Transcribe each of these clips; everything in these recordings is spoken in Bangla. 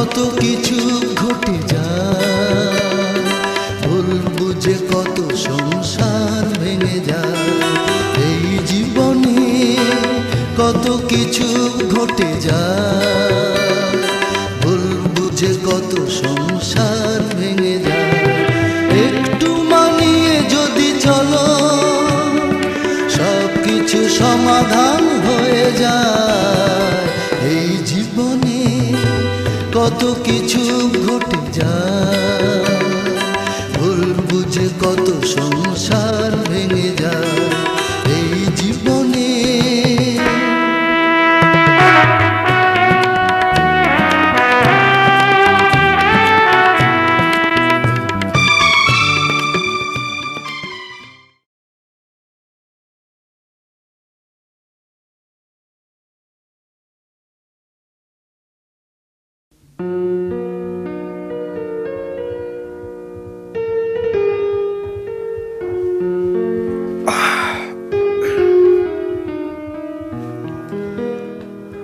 কত কিছু ঘটে যায়, ভুল বুঝে কত সংসার ভেঙে যায়। এই জীবনে কত কিছু ঘটে যায়, ভুল বুঝে কত সংসার ভেঙে যায়। একটু মানিয়ে যদি চলো সব কিছু সমাধান হয়ে যায়। এই জীবনে কত কিছু ঘটে যায়, ভুল বুঝে কত সংসার ভেঙে যায়। এই জীবনে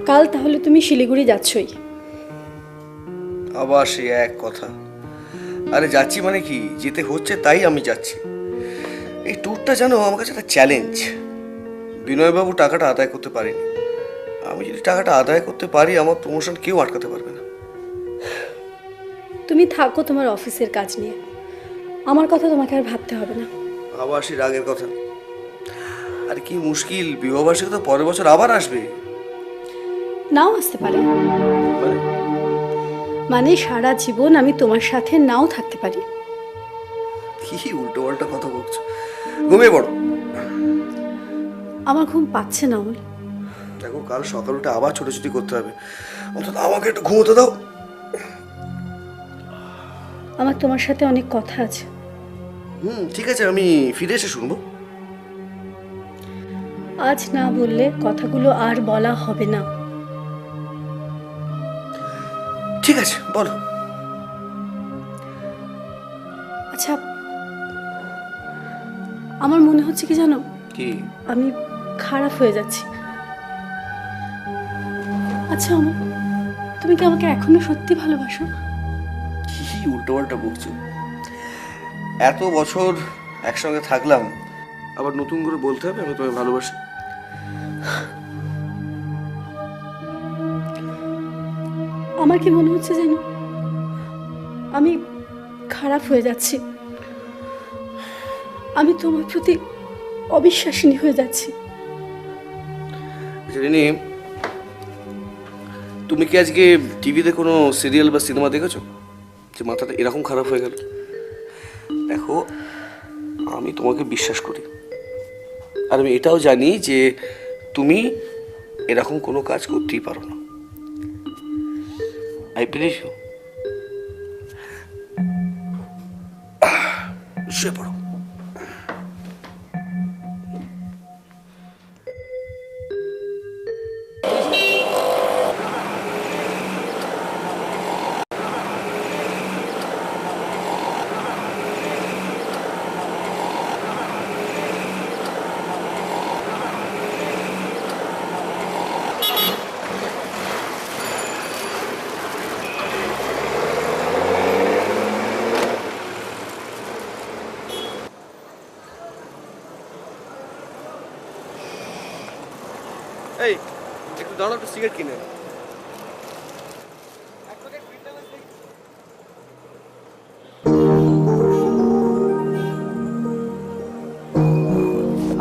কাল তাহলে তুমি শিলিগুড়ি যাচ্ছই? আবার সে এক কথা। আরে যাচ্ছি মানে কি, যেতে হচ্ছে তাই আমি যাচ্ছি। এই ট্যুরটা যেন আমার কাছে একটা চ্যালেঞ্জ। বিনয়বাবু টাকাটা আদায় করতে পারেনি, আমি যদি টাকাটা আদায় করতে পারি আমার প্রমোশন কেউ আটকাতে পারবে না। তুমি থাকো তোমার অফিসের কাজ নিয়ে, আমার কথা তোমাকে আর ভাবতে হবে না। আবার সে রাগের কথা। আর কি মুশকিল, বিবাহবার্ষিকী তো পরের বছর আবার আসবে। নাও আসতে পারে, মানে সারা জীবন আমি তোমার সাথে নাও থাকতে পারি। কি উল্টো পাল্টা কথা বলছো, ঘুমিয়ে পড়ো। আমার ঘুম পাচ্ছে না। দেখো কাল সকাল উঠে আবার ছোটাছুটি করতে হবে, অন্তত আমাকে একটু ঘুমোতে দাও। আমার তোমার সাথে অনেক কথা আছে। ঠিক আছে, আমি ফিরে এসে শুনবো। আজ না বললে কথাগুলো আর বলা হবে না। ঠিক আছে, বলো। আচ্ছা, আমার মনে হচ্ছে কি জানো, কি? আমি খারাপ হয়ে যাচ্ছি। আচ্ছা তুমি কি আমাকে এখনো সত্যি ভালোবাসো? কি উল্টো পাল্টা বকছো, এত বছর একসঙ্গে থাকলাম, আবার নতুন করে বলতে হবে আমি তোমায় ভালোবাসি? আমার কি মনে হচ্ছে জানো, আমি খারাপ হয়ে যাচ্ছি। আমি তোমার প্রতি অবিশ্বাসিনী হয়ে যাচ্ছি। রিনি, তুমি কি আজকে টিভিতে কোনো সিরিয়াল বা সিনেমা দেখেছো যে মাথাটা এরকম খারাপ হয়ে গেল? দেখো, আমি তোমাকে বিশ্বাস করি, আর আমি এটাও জানি যে তুমি এরকম কোনো কাজ করতেই পারো না। I believe you. শুয়ে পড়ো। এই একটু দাঁড়াও, একটু সিগারেট কিনে।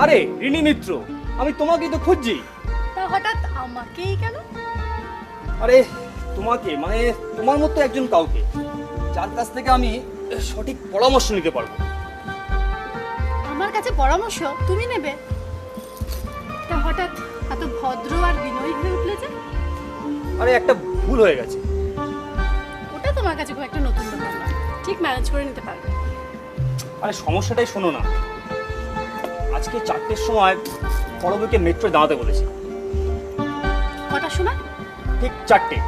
আরে রিনি মিত্র, আমি তোমাকেই তো খুঁজছি। তা হঠাৎ আমাকেই কেন? আরে তোমাকে, মানে তোমার মতো একজন কাউকে যার কাছ থেকে আমি সঠিক পরামর্শ নিতে পারবো। আমার কাছে পরামর্শ তুমি নেবে? তা হঠাৎ এত ভদ্র আর বিনয়ী হয়ে উঠলে যে? আরে একটা ভুল হয়ে গেছে। ওটা তোমার কাছে খুব একটা নতুন ব্যাপার না, ঠিক ম্যানেজ করে নিতে পারবে। আরে সমস্যাটাই শোনো না, আজকে 4টের সময় পরবকে মেট্রো দাঁড়াতে বলেছে। কটার সময়? ঠিক 4টে।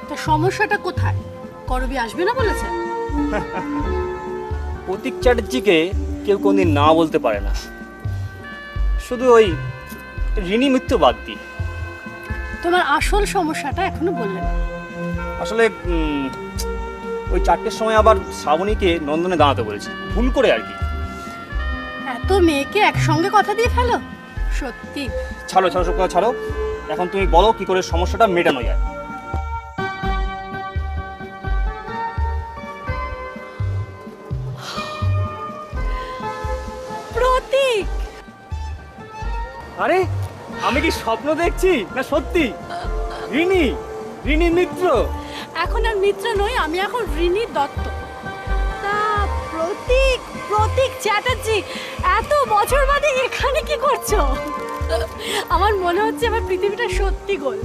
তা সমস্যাটা কোথায়? করবি আসবে না বলেছে? প্রতীক চ্যাটার্জিকে কেউ কোনদিন না বলতে পারে না, শুধু ওই রিনি মিত্র বাদ দিই। তোমার আসল সমস্যাটা এখনো বললে না। আসলে ওই 4টের সময় আবার শ্রাবণীকে নন্দনে দাঁড়াতে বলেছি, ভুল করে আর কি। এত মেয়েকে একসঙ্গে কথা দিয়ে ফেলো, সত্যি। ছাড়ো ছাড়ো, সব কথা ছাড়ো। এখন তুমি বলো কি করে সমস্যাটা মেটানো যায়। প্রতীক, আরে আমি কি স্বপ্ন দেখছি না সত্যি? রিনি, রিনি মিত্র। এখন আর মিত্র নই, আমি এখন রিনি দত্ত। তা প্রতীক, প্রতীক চ্যাটার্জি, এত বছর বাদে এখানে কি করছো? আমার মনে হচ্ছে আমার পৃথিবীটা সত্যি গোল।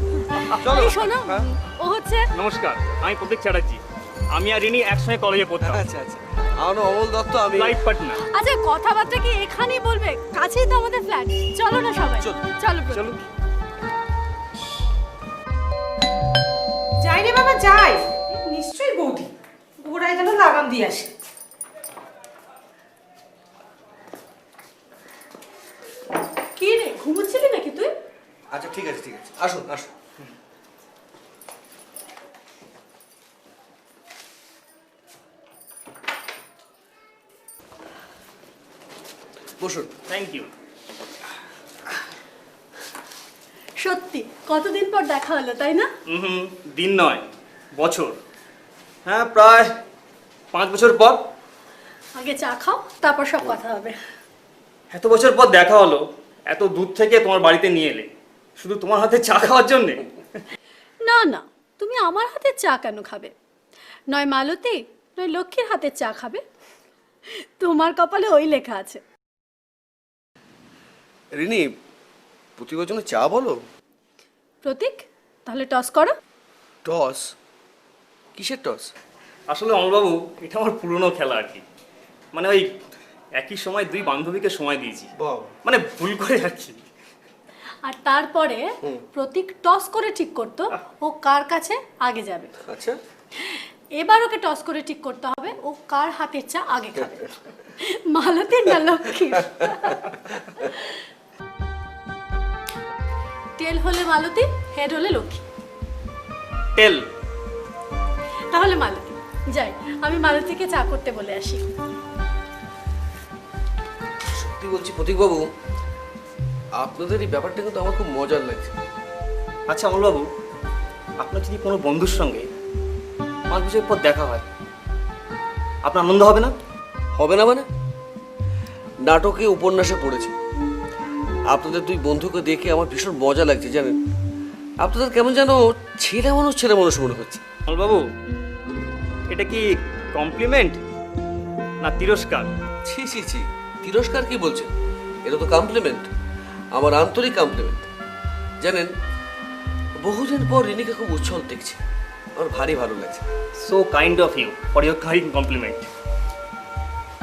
চলো। এই শোনো, হ্যাঁ। ও হচ্ছে নমস্কার, আমি প্রতীক চ্যাটার্জি। আমি আর রিনি একসঙ্গে কলেজে পড়তাম, আচ্ছা আচ্ছা, আমার নাম অমল দত্ত, আমি লাইফ পার্টনার। আচ্ছা, কথাবার্তা কি এখানেই বলবে? কাছেই তো আমাদের ফ্ল্যাট। চলো না সবাই, চলো। চলো প্রতীক। চলো। যাই রে বাবা যাই, নিশ্চয়ই বৌদি গোড়ায় যেন লাগাম দিয়ে আসে। কি রে, ঘুমোচ্ছিলি নাকি তুই? আচ্ছা ঠিক আছে ঠিক আছে, আসুন আসুন। বসুন। Thank you. সত্যি কতদিন পর দেখা হলো, তাই না? দিন নয়, বছর। হ্যাঁ, প্রায় 5 বছর পর। আগে চা খাও, তারপর সব কথা হবে। এত বছর পর দেখা হলো, এত দূর থেকে তোমার বাড়িতে নিয়ে এলে শুধু তোমার হাতে চা খাওয়ার জন্যে? না না, তুমি আমার হাতের চা কেন খাবে? নয় মালতী, নয় লক্ষ্মীর হাতের চা খাবে। তোমার কপালে ওই লেখা আছে। রিনি, প্রতিবার জন্য চা বলো? প্রতীক, তাহলে টস করো। টস? কিসের টস? আসলে অমলবাবু, এটা আমার পুরনো খেলা আর কি। মানে ওই একই সময় 2 বান্ধবীকে সময় দিয়েছি, মানে ভুল করে আর কি। আর তারপরে প্রতীক টস করে ঠিক করতো ও কার কাছে আগে যাবে। আচ্ছা, এবার ওকে টস করে ঠিক করতে হবে ও কার হাতের চা আগে খাবে, মালতীর না লক্ষ্মীর। টেল হলে মালতী, হেড হলে লক্ষ্মী। টেল। তাহলে মালতী যাই, আমি মালতীকে চা করতে বলে আসি। সত্যি বলছি প্রতীকবাবু, আপনাদের এই ব্যাপারটা কিন্তু আমার খুব মজার লাগছে। আচ্ছা অমলবাবু, আপনার যদি কোনো বন্ধুর সঙ্গে 5 বছর পর দেখা হয়, আপনার আনন্দ হবে না? হবে না মানে? নাটকে উপন্যাসে পড়েছি, আপনাদের 2 বন্ধুকে দেখে আমার ভীষণ মজা লাগছে জানেন। আপনাদের কেমন যেন ছেলে মানুষ মনে হচ্ছে। অমলবাবু, এটা কি কমপ্লিমেন্ট না তিরস্কার? ছি ছি ছি, তিরস্কার কি বলছেন? এটা তো কমপ্লিমেন্ট, আমার আন্তরিক কমপ্লিমেন্ট। জানেন, বহুদিন পর রিনিকে খুব উচ্ছল দেখছি, আমার ভারী ভালো লাগছে। So kind of you for your kind compliment.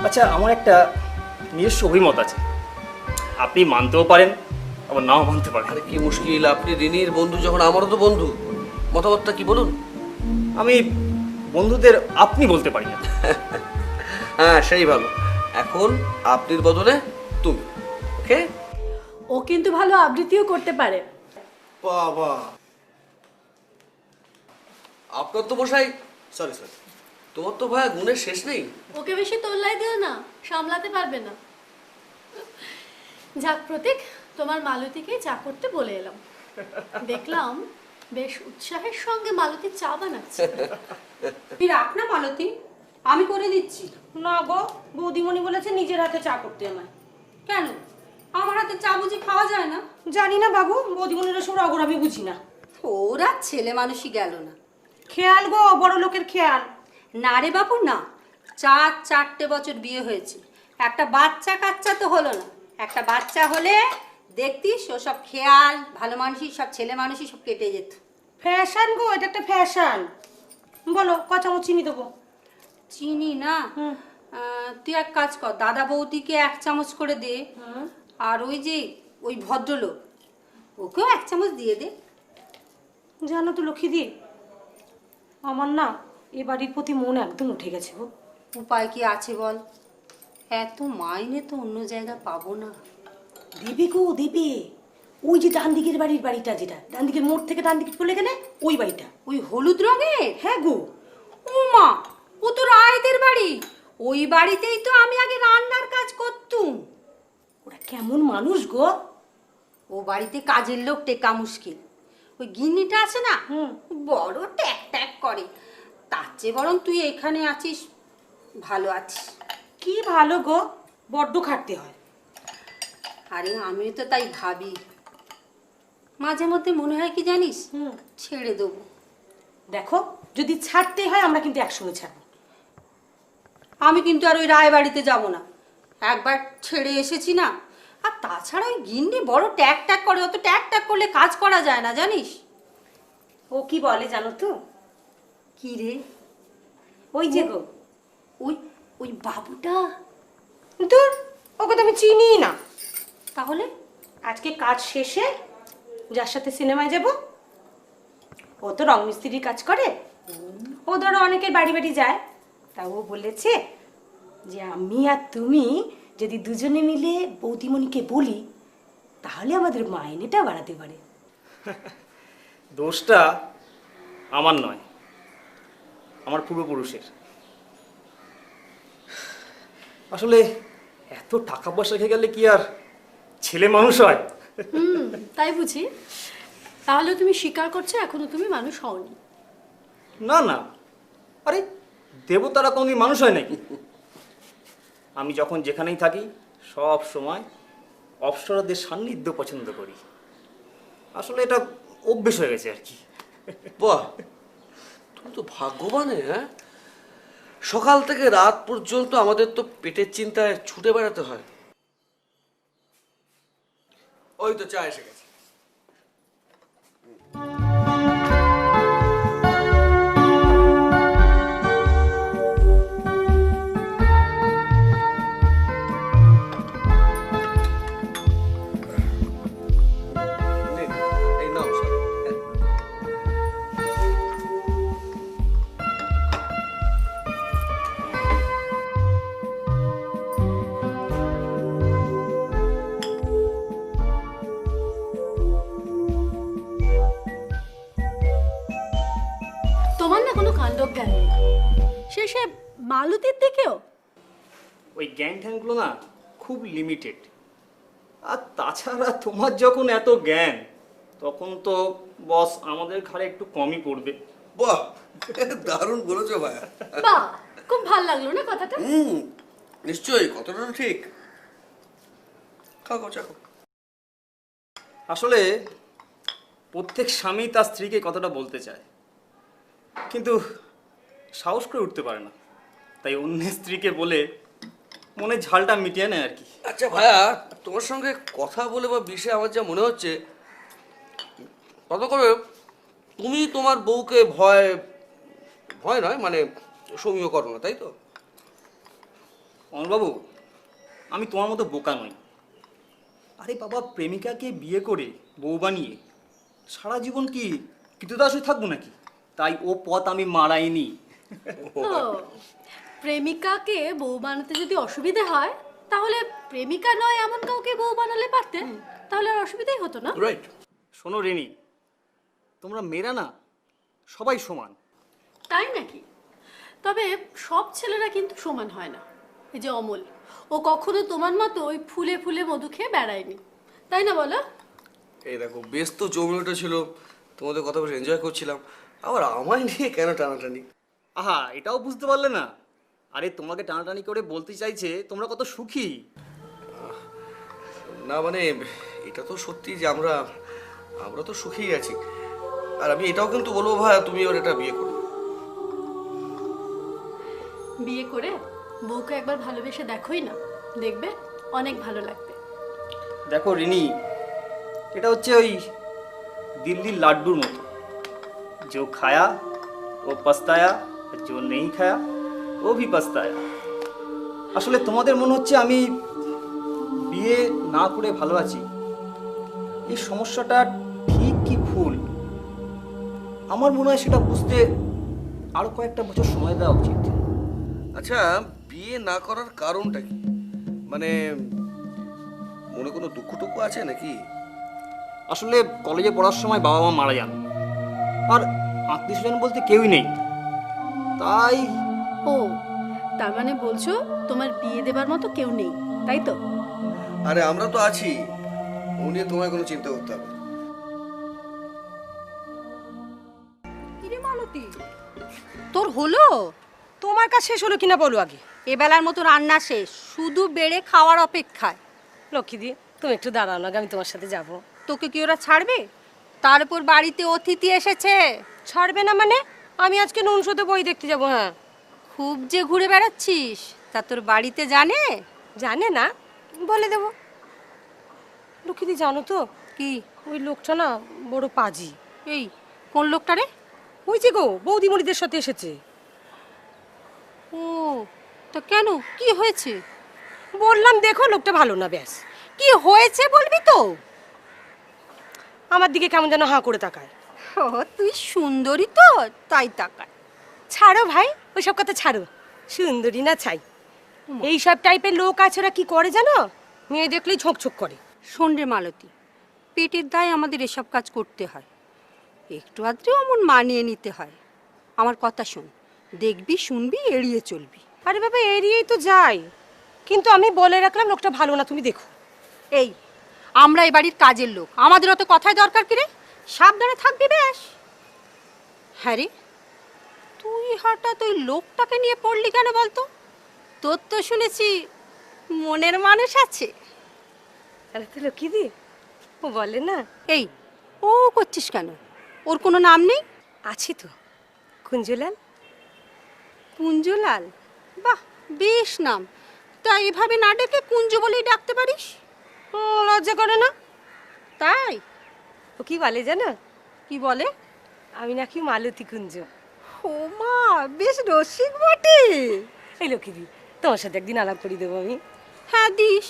আচ্ছা, আমার একটা নিজস্ব অভিমত আছে, আপনি মানতেও পারেন আবার নাও মানতে পারেন। আরে কি মুশকিল, আপনি রিনির বন্ধু যখন আমারও তো বন্ধু, মতামতটা কি বলুন? আমি বন্ধুদের আপনি বলতে পারি না। হ্যাঁ সেই ভালো, এখন আপনির বদলে তুমি। ওকে? ও কিন্তু ভালো আবৃত্তিও করতে পারে। বাবা, আপনার তো মশাই, সরি তোমার তো ভাই গুণের শেষ নেই। ওকে বেশি তোল্লাই দিও না, সামলাতে পারবে না। যাক প্রতীক, তোমার মালতীকে চা করতে বলে এলাম। দেখলাম বেশ উৎসাহের সঙ্গে মালতী চা বানাচ্ছে। তুই রাখ না মালতী, আমি করে দিচ্ছি। না গো, বৌদিমণি বলেছে নিজের হাতে চা করতে আমায়। কেন, আমার হাতে চা বুঝি খাওয়া যায় না? জানি না বাবু, বৌদিমণির ওসব রগর আমি বুঝি না। ওরা ছেলে মানুষই গেল না। খেয়াল গো, বড় লোকের খেয়াল। না রে বাবু না, 4 বছর বিয়ে হয়েছে, একটা বাচ্চা কাচ্চা তো হলো না। একটা বাচ্চা হলে দেখতিস ও সব খেয়াল, ভালো মানুষই সব ছেলে মানুষই সব কেটে যেত। ফ্যাশন গো, এটা একটা ফ্যাশন। বলো, ক চামচ চিনি দেবো? চিনি না? তুই এক কাজ কর, দাদা বৌদিকে 1 চামচ করে দে, আর ওই ভদ্রলোক ওকেও 1 চামচ দিয়ে দে। জানো তো লক্ষ্মী দি, আমার না এ বাড়ির প্রতি মন একদম উঠে গেছে গো। উপায় কি আছে বল, এত মাইনে তো অন্য জায়গায় পাবো না। দেবে গো দেবে, ওই যে ডান দিকের বাড়িটা, যেটা ডান দিকের মোড় থেকে ডান দিকে চলে গেলে ওই বাড়িটা। ওই হলুদ রঙের? হ্যাঁ গো। ও মা, ও তো রায়দের বাড়ি। ওই বাড়িতেই তো আমি আগে রান্নার কাজ করতুম। ওরা কেমন মানুষ গো। ও বাড়িতে কাজের লোক টেকা মুশকিল। ওই গিন্নিটা আছে না, বড় ট্যাক ট্যাক করে। তার চেয়ে বরং তুই এখানে আছিস, ভালো আছিস। কি ভালো গো, বড্ড খাটতে হয়। আরে আমিও তো তাই ভাবি, মাঝে মধ্যে মনে হয় কি জানিস, ছেড়ে দেবো। দেখো, যদি ছাড়তে হয় আমরা কিন্তু একসঙ্গে ছাড়বো। আমি কিন্তু আর ওই রায় বাড়িতে যাব না, একবার ছেড়ে এসেছি না। আর তাছাড়া ওই গিন্নি বড় ট্যাক ট্যাক করে, অত ট্যাক ট্যাক করলে কাজ করা যায় না জানিস। ও কি বলে জানো তো? কি রে? ওই যে গো, ওই ওই বাবুটা। দূর, ওকে তো আমি চিনি না। তাহলে আজকে কাজ শেষে যার সাথে সিনেমায় যাব, ও তো রং মিস্ত্রির কাজ করে। ও ধরো অনেকের বাড়ি বাড়ি যায়। তা ও বলেছে যে আমি আর তুমি যদি দুজনে মিলে বৌদিমণিকে বলি, তাহলে আমাদের মাইনেটা বাড়াতে পারে। দোষটা আমার নয়, আমার পূর্বপুরুষের। আসলে এত টাকা পয়সা রেখে গেলে কি আর ছেলে মানুষ হয়? তাই বুঝি? তাহলে তুমি স্বীকার করছো এখনো তুমি মানুষ হওনি? না না, আরে দেবতারা কোনদিন মানুষ হয় নাকি? আমি যখন যেখানেই থাকি সব সময় অপ্সরাদের সান্নিধ্য পছন্দ করি। আসলে এটা অভ্যেস হয়ে গেছে আর কি। বাহ, তুমি তো ভাগ্যবান। হ্যাঁ, সকাল থেকে রাত পর্যন্ত আমাদের তো পেটের চিন্তায় ছুটে বেড়াতে হয়। ওই তো চা এসে গেছে। নিন, এই নাও স্যার। তোমার না কোনো কাণ্ডজ্ঞান নেই, শেষে মালতীর দিকেও। ওই জ্ঞান ঠ্যানগুলো না খুব লিমিটেড। আর তাছাড়া তোমার যখন এত জ্ঞান, তখন তো বস আমাদের ঘাড়ে একটু কমই পড়বে। বাহ, দারুণ বলেছো ভাইয়া। বাহ, খুব ভালো লাগলো না কথাটা? নিশ্চয়ই, কতটা ঠিক। খাও খাও, চা খাও। আসলে প্রত্যেক স্বামী তার স্ত্রীকে কথাটা বলতে চায়, কিন্তু সাহস করে উঠতে পারে না। তাই অন্যের স্ত্রীকে বলে মনে ঝালটা মিটিয়ে নেয় আর কি। আচ্ছা ভাইয়া, তোমার সঙ্গে কথা বলে বা বিষয়ে আমার যা মনে হচ্ছে, তত করে তুমি তোমার বউকে ভয় ভয় নয় মানে সমীহ করো না, তাই তো? অমলবাবু, আমি তোমার মতো বোকা নই। আরে বাবা, প্রেমিকাকে বিয়ে করে বউ বানিয়ে সারা জীবন কি কৃতদাস হয়ে থাকবো নাকি? তাই ও পথ আমি মারাইনি। ও, প্রেমিকাকে বউ বানাতে যদি অসুবিধে হয়, তাহলে প্রেমিকা নয় এমন কাউকে বউ বানালে পারতে, তাহলে আর অসুবিধাই হতো না। রাইট। শোনো রেনি, তোমরা মেয়েরা না সবাই সমান। তাই নাকি? তবে সব ছেলেরা কিন্তু সমান হয় না। এই যে অমল, ও কখনো তোমার মতো ওই ফুলে ফুলে মধু খেয়ে বেড়ায়নি, তাই না বলো? এই দেখো, বেশ তো জমে উঠেছিল, তোমাদের কথা বেশ এনজয় করছিলাম, আবার আমায় নিয়ে কেন টানাটানি? আহা, এটাও বুঝতে পারলে না? আরে তোমাকে টানাটানি করে বলতে চাইছে তোমরা কত সুখী। না মানে, এটা তো সত্যি যে আমরা তো সুখেই আছি। আর আমি এটাও কিন্তু বলবো ভাই, তুমি ওর এটা বিয়ে করো। বিয়ে করে বউকে একবার ভালোবেসে দেখোই না, দেখবে অনেক ভালো লাগবে। দেখো রিনি, এটা হচ্ছে ওই দিল্লির লাড্ডুর মতো, जो खाया वो पछताया, जो नहीं खाया वो भी पछताया। আসলে তোমাদের মনে হচ্ছে আমি বিয়ে না করে ভালো আছি। এই সমস্যাটা ঠিক কি ভুল, আমার মনে হয় সেটা বুঝতে আরো কয়েকটা বছর সময় দেওয়া উচিত। আচ্ছা, বিয়ে না করার কারণটা কি? মানে মনে কোনো দুঃখ টুকু আছে নাকি? আসলে কলেজে পড়ার সময় বাবা মা মারা যান, আর আত্মীয় স্বজন বলতে কেউই নেই, তাই ও, তার মানে বলছো তোমার বিয়ে দেবার মতো কেউ নেই, তাই তো? আরে আমরা তো আছি, ও নিয়ে তোমায় কোনো চিন্তা করতে হবে না। কিরে মালতী, তোর হলো? তোমার কাজ শেষ হলো কিনা বলো আগে। এবেলার মতো রান্না শেষ, শুধু বেড়ে খাওয়ার অপেক্ষায়। লক্ষ্মীদি, তুমি একটু দাঁড়াও না, আমি তোমার সাথে যাব। তোকে কি ওরা ছাড়বে? তার উপর বাড়িতে অতিথি এসেছে। ছাড়বে না মানে? আমি আজকে নুন শোতে বই দেখতে যাব। হ্যাঁ। খুব যে ঘুরে বেড়াচ্ছিস, তা তোর বাড়িতে জানে? জানে না, বলে দেবো। লক্ষ্মীদি, জানো তো কি? ওই লোকটা না বড় পাজি। এই কোন লোকটা রে? ওই যে গো, বৌদিমণিদের সাথে এসেছে। ও, তা কেন, কি হয়েছে? বললাম দেখো, লোকটা ভালো না। ব্যাস। কি হয়েছে বলবি তো? আমার দিকে কেমন যেন হাঁ করে তাকায়। ও, তুই সুন্দরী তো, তাই তাকায়। ছাড়ো ভাই, ওইসব কথা ছাড়ো। সুন্দরী না ছাই, এই সব টাইপের লোক আছে, ওরা কি করে জানো? মেয়ে দেখলেই ঝোঁকঝোঁক করে। শোন রে মালতী, পেটের দায় আমাদের এসব কাজ করতে হয়, একটু আধটু এমন মানিয়ে নিতে হয়। আমার কথা শোন, দেখবি শুনবি, এড়িয়ে চলবি। আরে বাবা, এড়িয়েই তো যাই, কিন্তু আমি বলে রাখলাম লোকটা ভালো না, তুমি দেখো। এই, আমরা এই বাড়ির কাজের লোক, আমাদের অত কথায় দরকার কি রে? সাবধানে থাকবি বেশ। হ্যাঁ রে, তুই হঠাৎ ওই লোকটাকে নিয়ে পড়লি কেন বলতো? তোর তো শুনেছি মনের মানুষ আছে। আরে তো লক্ষ্মীদি, ও বলে না। এই, ও করছিস কেন? ওর কোনো নাম নেই? আছি তো, কুঞ্জলাল। কুঞ্জলাল? বাহ, বেশ নাম। তা এভাবে না ডেকে কুঞ্জ বলেই ডাকতে পারিস। লজ্জা করে না? তাই? ও কি বলে জানো? কি বলে? আমি নাকি মালতী কুঞ্জ। ও মা, বেশ রসিক বটে। এই লক্ষ্মীদি, তোমার সাথে একদিন আলাপ করে দেবো আমি। হ্যাঁ দিস,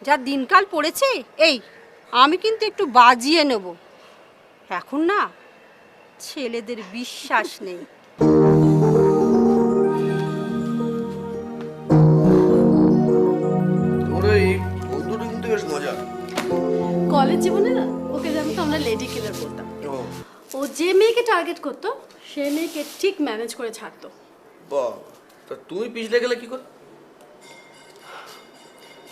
যা দিনকাল পড়েছে। এই, আমি কিন্তু একটু বাজিয়ে নেব, এখন না ছেলেদের বিশ্বাস নেই। ওর এই বন্ধুটা কিন্তু বেশ মজা। কলেজ জীবনে না ওকে জানো তো আমরা লেডি কিলার বলতাম। ও ও যে মেয়েকে টার্গেট করতো সে মেয়েকে ঠিক ম্যানেজ করে ছাড়তো। বাহ, তা তুমি পিছলে গেলে কি করে?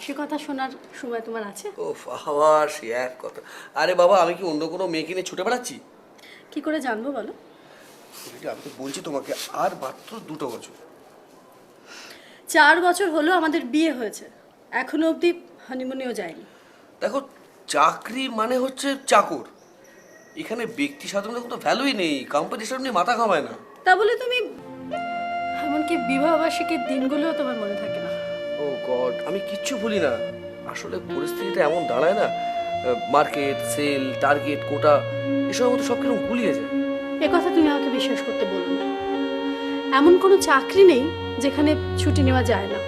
সে কথা শোনার সময় তোমার আছে? ও আবার সে এক কথা। আরে বাবা, আমি কি অন্য কোনো মেয়েকে নিয়ে ছুটে বেড়াচ্ছি? কি করে জানবো বলো? আমি তো বলছি তোমাকে, আর মাত্র 2 বছর। 4 বছর হলো আমাদের বিয়ে হয়েছে, এখনো অবধি হানিমুনেও যায়নি। দেখো, চাকরি মানে হচ্ছে চাকর, এখানে ব্যক্তি স্বাধীনতার কোনো ভ্যালুই নেই, কোম্পানি সব নিয়ে মাথা ঘামায় না। তা বলে তুমি এমনকি বিবাহবার্ষিকীর দিনগুলোও তোমার মনে থাকে না? ও গড, আমি কিচ্ছু ভুলি না। আসলে পরিস্থিতিটা এমন দাঁড়ায় না, মার্কেট, সেল, টার্গেট, কোটা, এসবের মতো সব কিরকম গুলিয়ে যায়। এ কথা তুমি আমাকে বিশ্বাস করতে বলো না। এমন কোনো চাকরি নেই যেখানে ছুটি নেওয়া যায় না।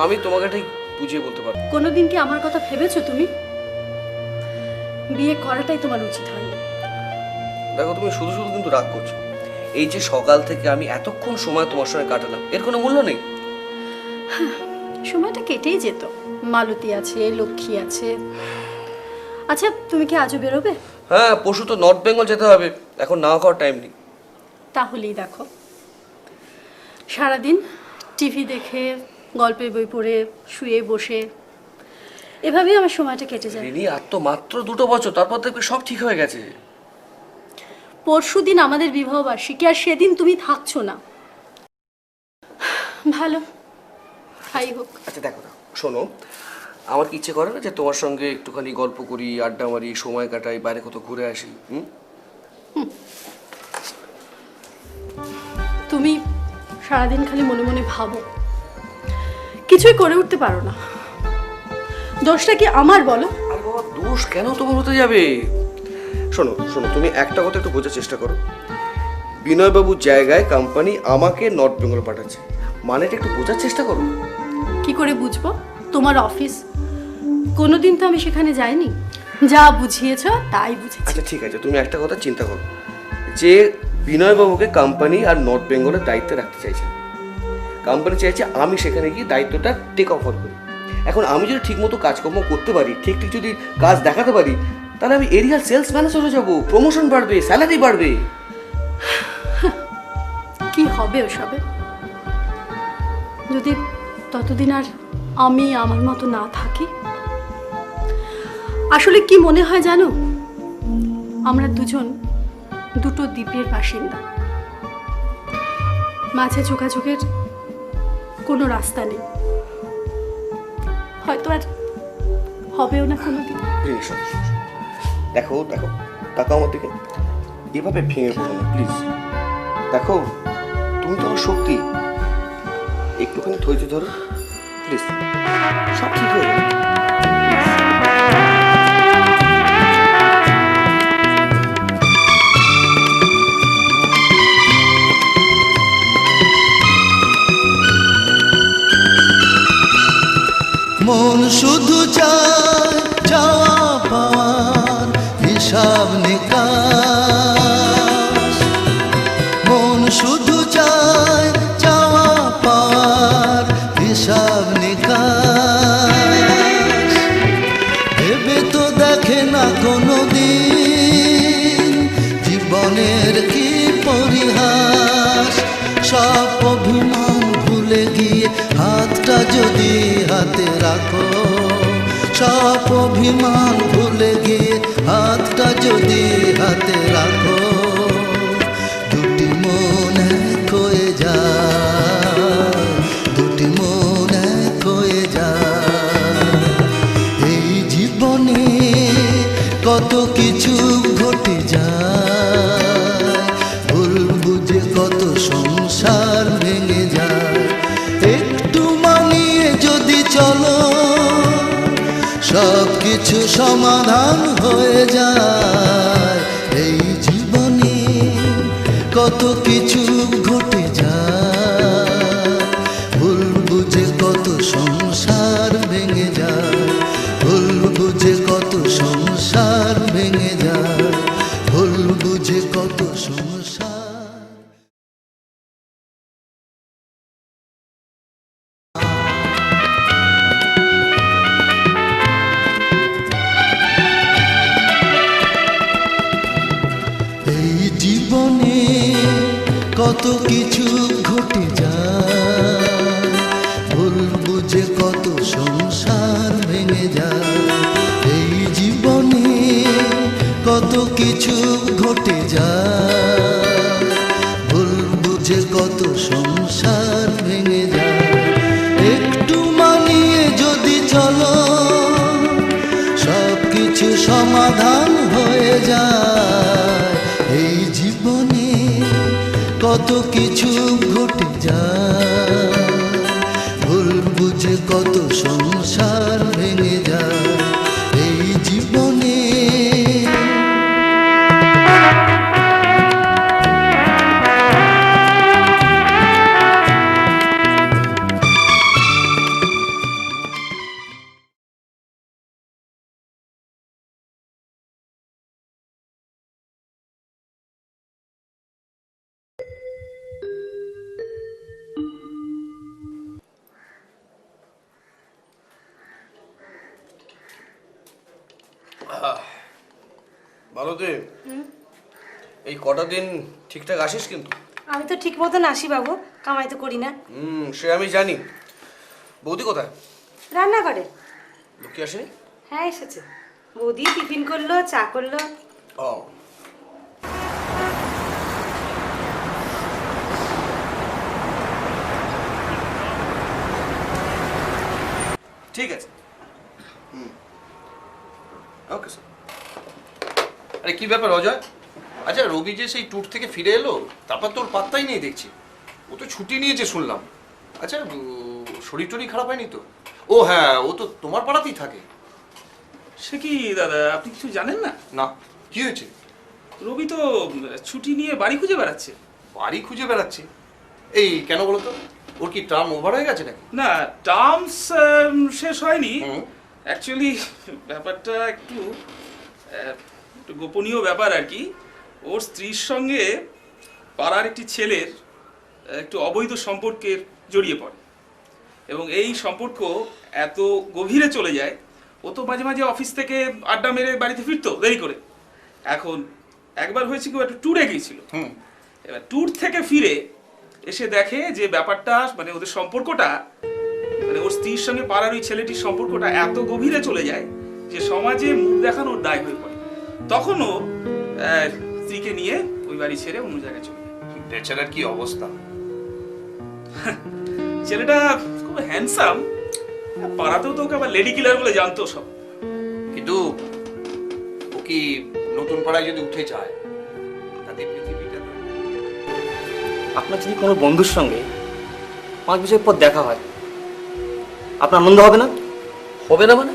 আমি তোমাকে ঠিক বুঝিয়ে বলতে পারবো। কোনোদিন কি আমার কথা ভেবেছো তুমি? বিয়ে করাটাই তোমার উচিত হয়নি। দেখো, তুমি শুধু শুধু কিন্তু রাগ করছো। এই যে সকাল থেকে আমি এতক্ষণ সময় তোমার সঙ্গে কাটালাম, এর কোনো মূল্য নেই। সময়টা কেটেই যেত। মালতী আছে, লক্ষ্মী আছে। আচ্ছা, তুমি কি আজও বেরোবে? হ্যাঁ, পরশু তো নর্থ বেঙ্গল যেতে হবে, এখন না খাওয়ার টাইম নেই। তাহলেই দেখো, সারাদিন টিভি দেখে, গল্পের বই পড়ে, শুয়ে বসে, এভাবেই আমার সময়টা কেটে যায়। রিনি, আর তো মাত্র 2 বছর, তারপর দেখবে সব ঠিক হয়ে গেছে। পরশুদিন আমাদের বিবাহ বার্ষিকী, আর সেদিন তুমি থাকছো না। ভালো, তাই হোক। আচ্ছা দেখো না, শোনো, আমার কি ইচ্ছে করে না যে তোমার সঙ্গে একটুখানি গল্প করি, আড্ডা মারি, সময় কাটাই, বাইরে কোথাও ঘুরে আসি। তুমি সারাদিন খালি মনে মনে ভাবো, কিছুই করে উঠতে পারো না। দোষটা কি আমার বলো? আরে বাবা, দোষ কেন তোমার হতে যাবে? শোনো শোনো, তুমি একটা কথা একটু বোঝার চেষ্টা করো। বিনয়বাবুর জায়গায় কোম্পানি আমাকে নর্থ বেঙ্গল পাঠাচ্ছে, মানেটা একটু বোঝার চেষ্টা করো। কি করে বুঝবো? তোমার অফিস, কোনোদিন তো আমি সেখানে যাইনি। যা বুঝিয়েছ তাই বুঝেছি। আচ্ছা ঠিক আছে, তুমি একটা কথা চিন্তা করো, যে বিনয়বাবুকে কোম্পানি আর নর্থ বেঙ্গলের দায়িত্বে রাখতে চাইছে। কোম্পানি চাইছে আমি সেখানে গিয়ে দায়িত্বটা টেক ওভার করি। এখন আমি যদি ঠিকমতো কাজকর্ম করতে পারি, ঠিক ঠিক যদি কাজ দেখাতে পারি, তাহলে আমি এরিয়াল সেলস ম্যানেজার হয়ে যাবো, প্রমোশন বাড়বে, স্যালারি বাড়বে। কি হবে ওসবে যদি ততদিন আর আমি আমার মতো না থাকি? আসলে কি মনে হয় জানো, আমরা দুজন দুটো দ্বীপের বাসিন্দা, মাঝে যোগাযোগের কোনো রাস্তা নেই, হয়তো আর হবেও না কোনোদিন। দেখো দেখো, তাকাও আমার দিকে, এভাবে ভেঙে পড়ো না প্লিজ। দেখো তুমি তো আমার শক্তি, একটুখানি ধৈর্য ধরো প্লিজ, সব ঠিক হয়ে যাবে। মন শুধু চায় যাওয়া পাওয়ার হিসাব নিকাশ, মন শুধু চায় যাওয়া পাওয়ার হিসাব নিকাশ। ভেবে তো দেখে না কোনো দিন জীবনের কি পরিহাস, সব অভিমান ভুলে গিয়ে হাতটা যদি হাতে রাখো, সব অভিমান ভুলে গিয়ে হাতটা যদি হাতে রাখো, দুটি মন এক হয়ে যায়, দুটি মন এক হয়ে যায়। এই জীবনে কত কিছু ঘটে যায়, ভুল বুঝে কত সংসার ভেঙে যায়। একটু মানিয়ে যদি চলো সব কিছু সমাধান হয়ে যায়। এই জীবনে কত কিছু ঘটে যায়, ভুল বুঝে কত সংসার ভেঙে যায়, ভুল বুঝে কত সংসার ভেঙে যায়, ভুল বুঝে কত সংসার। এই জীবনে কত কিছু ঘটে যায়, ভুল বুঝে কত সংসার ভেঙে যায়। এই জীবনে কত কিছু ঘটে যায়, ভুল বুঝে কত সংসার ভেঙে যায়। একটু মানিয়ে যদি চলো সব কিছু সমাধান হয়ে যায়। এই জীবনে কত কিছু ঘটে যায়, ভুল বুঝে কত সংসার ভেঙে যায়। এই জীবনে মালতী, এই কটা দিন ঠিকঠাক আসিস কিন্তু? আমি তো ঠিক মতন আসি বাবু, কামাই তো করি না। সে আমি জানি। বৌদি কোথায়? রান্না করে। লক্ষ্মী আসেনি? হ্যাঁ এসেছে, বৌদি টিফিন করলো, চা করলো। ও ঠিক আছে। Okay sir. আরে কি ব্যাপার অজয়? আচ্ছা রবি যে সেই ট্যুর থেকে ফিরে এলো, তারপর তোর পাত্তাই নেই দেখছি। ও তো ছুটি নিয়েছে শুনলাম। আচ্ছা শরীর টরীর খারাপ হয়নি তো? ও হ্যাঁ, ও তো তোমার পাড়াতেই থাকে। সে কি দাদা, আপনি কিছু জানেন না? না, কি হয়েছে? রবি তো ছুটি নিয়ে বাড়ি খুঁজে বেড়াচ্ছে। বাড়ি খুঁজে বেড়াচ্ছে? এই কেন বলো তো? ওর কি টার্ম ওভার হয়ে গেছে নাকি? না, টার্মস শেষ হয়নি। হুম। অ্যাকচুয়ালি ব্যাপারটা একটু গোপনীয় ব্যাপার আর কি। ওর স্ত্রীর সঙ্গে পাড়ার একটি ছেলের একটু অবৈধ সম্পর্কে জড়িয়ে পড়ে, এবং এই সম্পর্ক এত গভীরে চলে যায় ও তো মাঝে মাঝে অফিস থেকে আড্ডা মেরে বাড়িতে ফিরতো দেরি করে। এখন একবার হয়েছে কি, ও একটা ট্যুরে গিয়েছিল। এবার ট্যুর থেকে ফিরে এসে দেখে যে ব্যাপারটা মানে ওদের সম্পর্কটা, মানে ওর স্ত্রীর সঙ্গে পাড়ার ওই ছেলেটির সম্পর্কটা এত গভীরে চলে যায় যে সমাজে মুখ দেখানোর দায় হয়ে পড়ে। তখন ও স্ত্রীকে নিয়ে ওই বাড়ি ছেড়ে অন্য জায়গায় চলে যায়। বেচারার কি অবস্থা! ছেলেটা খুব হ্যান্ডসাম, পাড়াতেও তো ওকে আবার লেডি কিলার বলে জানতো সব। কিন্তু ও কি নতুন পাড়ায় যদি উঠে যায় তাতে পৃথিবীটা তো আপনার যদি কোনো বন্ধুর সঙ্গে 5 বছর পর দেখা হয়, আপনার আনন্দ হবে না? হবে না মানে?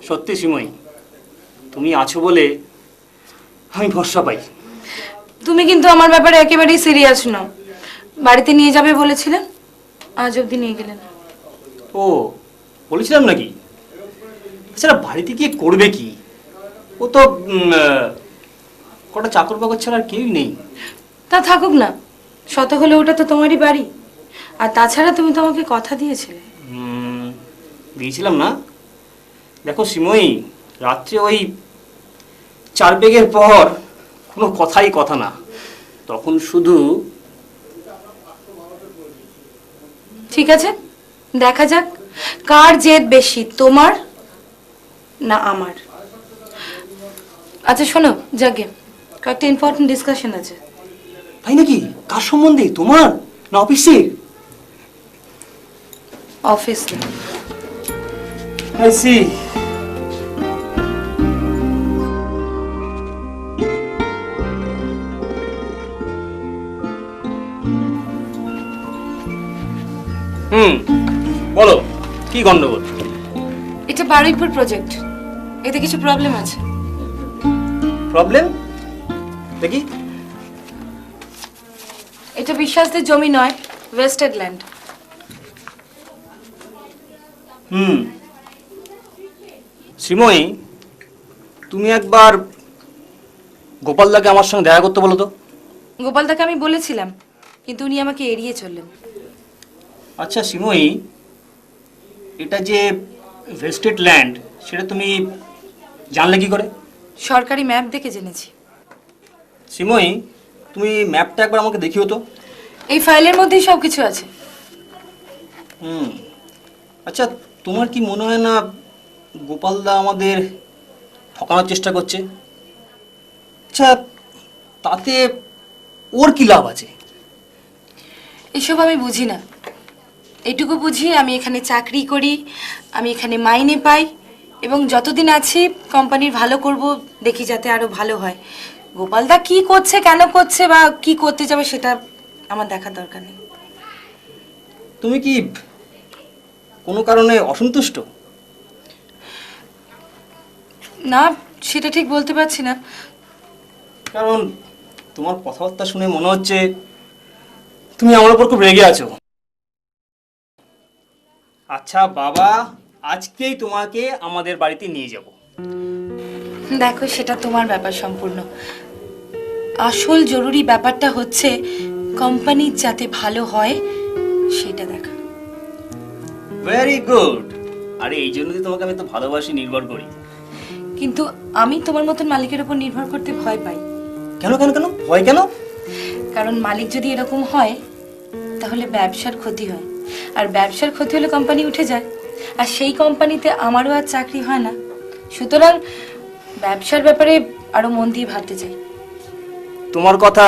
সত্যি সিময়ী, তুমি আছো বলে আমি ভরসা পাই। তুমি কিন্তু আমার ব্যাপারে একেবারেই সিরিয়াস নাও। বাড়িতে নিয়ে যাবে বলেছিলেন, আজ অবধি নিয়ে গেলেন। ও বলেছিলাম নাকি? আচ্ছা, বাড়িতে গিয়ে করবে কি? ও তো কটা চাকর বাকর ছাড়া আর কেউই নেই। তা থাকুক না, শত হলে ওটা তো তোমারই বাড়ি। আর তাছাড়া তুমি তো আমাকে কথা দিয়েছিলে। দিয়েছিলাম না? দেখো সিময়ী, রাত্রে ওই 4 পেগের পর কোনো কথাই কথা না, তখন শুধু। ঠিক আছে, দেখা যাক কার জেদ বেশি, তোমার না আমার। আচ্ছা শোনো, যাকে কয়েকটা ইম্পর্টেন্ট ডিসকাশন আছে। তাই নাকি? কার সম্বন্ধে, তোমার না অফিসে? অফিস। I see. বলো কি গন্ডগোল? এটা বারুইপুর প্রজেক্ট, এতে কিছু প্রবলেম আছে। প্রবলেম দেখি। এটা বিশ্বাসদের জমি নয়, ওয়েস্টেড ল্যান্ড। শ্রীময়ী, তুমি একবার গোপালদাকে আমার সঙ্গে দেখা করতে বলো তো। গোপালদাকে আমি বলেছিলাম, কিন্তু উনি আমাকে এড়িয়ে চললেন। আচ্ছা শ্রীময়ী, এটা যে ওয়েস্টেড ল্যান্ড সেটা তুমি জানলে কি করে? সরকারি ম্যাপ দেখে জেনেছি। শ্রীময়ী, তুমি ম্যাপটা একবার আমাকে দেখিও তো। এই ফাইলের মধ্যেই সব কিছু আছে। আচ্ছা, তোমার কি মনে হয় না গোপালদা আমাদের ঠকানোর চেষ্টা করছে? আচ্ছা, তাতে ওর কি লাভ আছে? এসব আমি বুঝি না। এইটুকু বুঝি আমি এখানে চাকরি করি, আমি এখানে মাইনে পাই, এবং যতদিন আছি কোম্পানির ভালো করব, দেখি যাতে আরো ভালো হয়। গোপালদা কি করছে, কেন করছে, বা কি করতে যাবে সেটা আমার দেখার দরকার নেই। তুমি কি কোনো কারণে অসন্তুষ্ট? না, সেটা ঠিক বলতে পারছি না। কারণ তোমার কথাবার্তা শুনে মনে হচ্ছে তুমি আমার উপর খুব রেগে আছো। আচ্ছা বাবা, আজকেই তোমাকে আমাদের বাড়িতে নিয়ে যাব। দেখো, সেটা তোমার ব্যাপার সম্পূর্ণ। আসল জরুরি ব্যাপারটা হচ্ছে কোম্পানি যাতে ভালো হয় সেটা দেখা। Very good. আরে এই জন্যই তোমাকে আমি তো ভালোবাসি, নির্ভর করি। কিন্তু আমি তোমার মতন মালিকের উপর নির্ভর করতে ভয় পাই। কেন কেন কেন ভয় কেন? কারণ মালিক যদি এরকম হয় তাহলে ব্যবসার ক্ষতি হয়, আর ব্যবসার ক্ষতি হলে কোম্পানি উঠে যায়, আর সেই কোম্পানিতে আমারও আর চাকরি হয় না। সুতরাং ব্যবসার ব্যাপারে আরো মন দিয়ে ভাবতে চাই। তোমার কথা